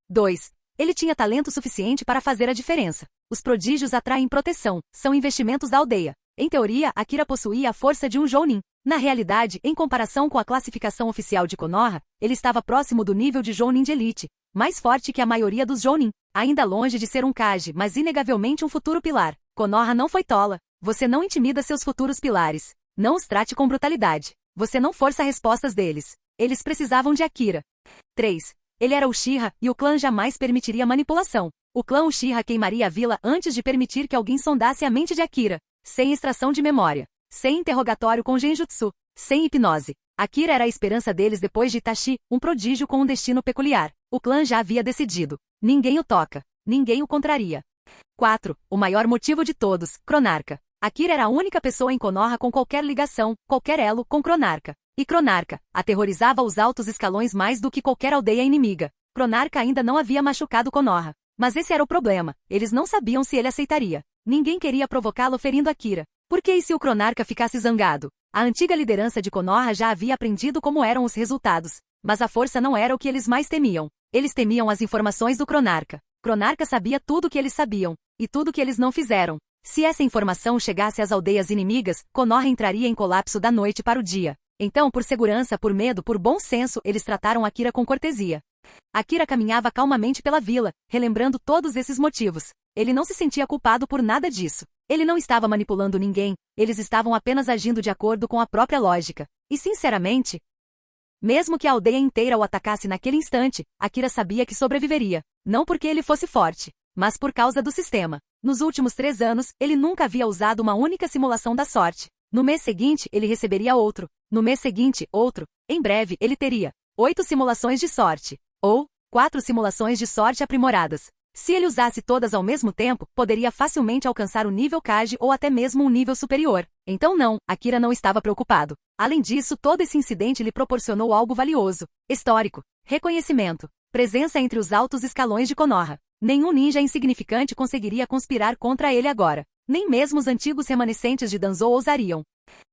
2. Ele tinha talento suficiente para fazer a diferença. Os prodígios atraem proteção, são investimentos da aldeia. Em teoria, Akira possuía a força de um Jounin. Na realidade, em comparação com a classificação oficial de Konoha, ele estava próximo do nível de Jounin de elite, mais forte que a maioria dos Jounin, ainda longe de ser um Kage, mas inegavelmente um futuro pilar. Konoha não foi tola. Você não intimida seus futuros pilares. Não os trate com brutalidade. Você não força respostas deles. Eles precisavam de Akira. 3. Ele era Uchiha, e o clã jamais permitiria manipulação. O clã Uchiha queimaria a vila antes de permitir que alguém sondasse a mente de Akira. Sem extração de memória. Sem interrogatório com genjutsu. Sem hipnose. Akira era a esperança deles depois de Itachi, um prodígio com um destino peculiar. O clã já havia decidido. Ninguém o toca. Ninguém o contraria. 4. O maior motivo de todos, Cronarca. Akira era a única pessoa em Konoha com qualquer ligação, qualquer elo, com Cronarca. E Cronarca aterrorizava os altos escalões mais do que qualquer aldeia inimiga. Cronarca ainda não havia machucado Konoha. Mas esse era o problema. Eles não sabiam se ele aceitaria. Ninguém queria provocá-lo ferindo Akira. Por que e se o Cronarca ficasse zangado? A antiga liderança de Konoha já havia aprendido como eram os resultados. Mas a força não era o que eles mais temiam. Eles temiam as informações do Cronarca. Cronarca sabia tudo o que eles sabiam. E tudo o que eles não fizeram. Se essa informação chegasse às aldeias inimigas, Konoha entraria em colapso da noite para o dia. Então, por segurança, por medo, por bom senso, eles trataram Akira com cortesia. Akira caminhava calmamente pela vila, relembrando todos esses motivos. Ele não se sentia culpado por nada disso. Ele não estava manipulando ninguém, eles estavam apenas agindo de acordo com a própria lógica. E sinceramente, mesmo que a aldeia inteira o atacasse naquele instante, Akira sabia que sobreviveria. Não porque ele fosse forte, mas por causa do sistema. Nos últimos 3 anos, ele nunca havia usado uma única simulação da sorte. No mês seguinte, ele receberia outro. No mês seguinte, outro. Em breve, ele teria 8 simulações de sorte. Ou 4 simulações de sorte aprimoradas. Se ele usasse todas ao mesmo tempo, poderia facilmente alcançar o nível Kage ou até mesmo um nível superior. Então não, Akira não estava preocupado. Além disso, todo esse incidente lhe proporcionou algo valioso. Histórico. Reconhecimento. Presença entre os altos escalões de Konoha. Nenhum ninja insignificante conseguiria conspirar contra ele agora. Nem mesmo os antigos remanescentes de Danzou ousariam.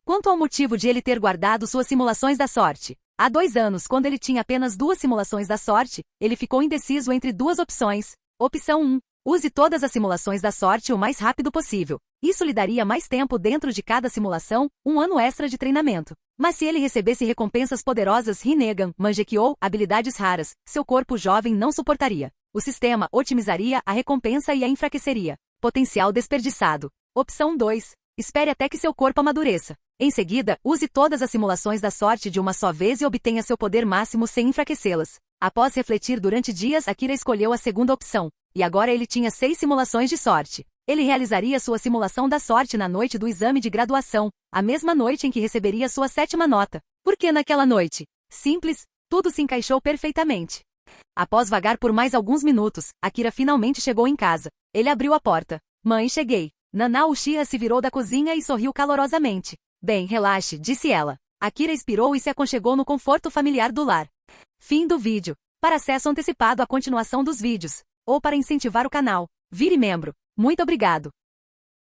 Quanto ao motivo de ele ter guardado suas simulações da sorte. Há 2 anos, quando ele tinha apenas 2 simulações da sorte, ele ficou indeciso entre 2 opções. Opção 1. Use todas as simulações da sorte o mais rápido possível. Isso lhe daria mais tempo dentro de cada simulação, 1 ano extra de treinamento. Mas se ele recebesse recompensas poderosas Rinnegan, Mangekyou, habilidades raras, seu corpo jovem não suportaria. O sistema otimizaria a recompensa e a enfraqueceria. Potencial desperdiçado. Opção 2. Espere até que seu corpo amadureça. Em seguida, use todas as simulações da sorte de uma só vez e obtenha seu poder máximo sem enfraquecê-las. Após refletir durante dias, Akira escolheu a segunda opção. E agora ele tinha 6 simulações de sorte. Ele realizaria sua simulação da sorte na noite do exame de graduação, a mesma noite em que receberia sua 7ª nota. Por que naquela noite? Simples, tudo se encaixou perfeitamente. Após vagar por mais alguns minutos, Akira finalmente chegou em casa. Ele abriu a porta. Mãe, cheguei. Nana Uchiha se virou da cozinha e sorriu calorosamente. Bem, relaxe, disse ela. Akira expirou e se aconchegou no conforto familiar do lar. Fim do vídeo. Para acesso antecipado à continuação dos vídeos, ou para incentivar o canal. Vire membro. Muito obrigado!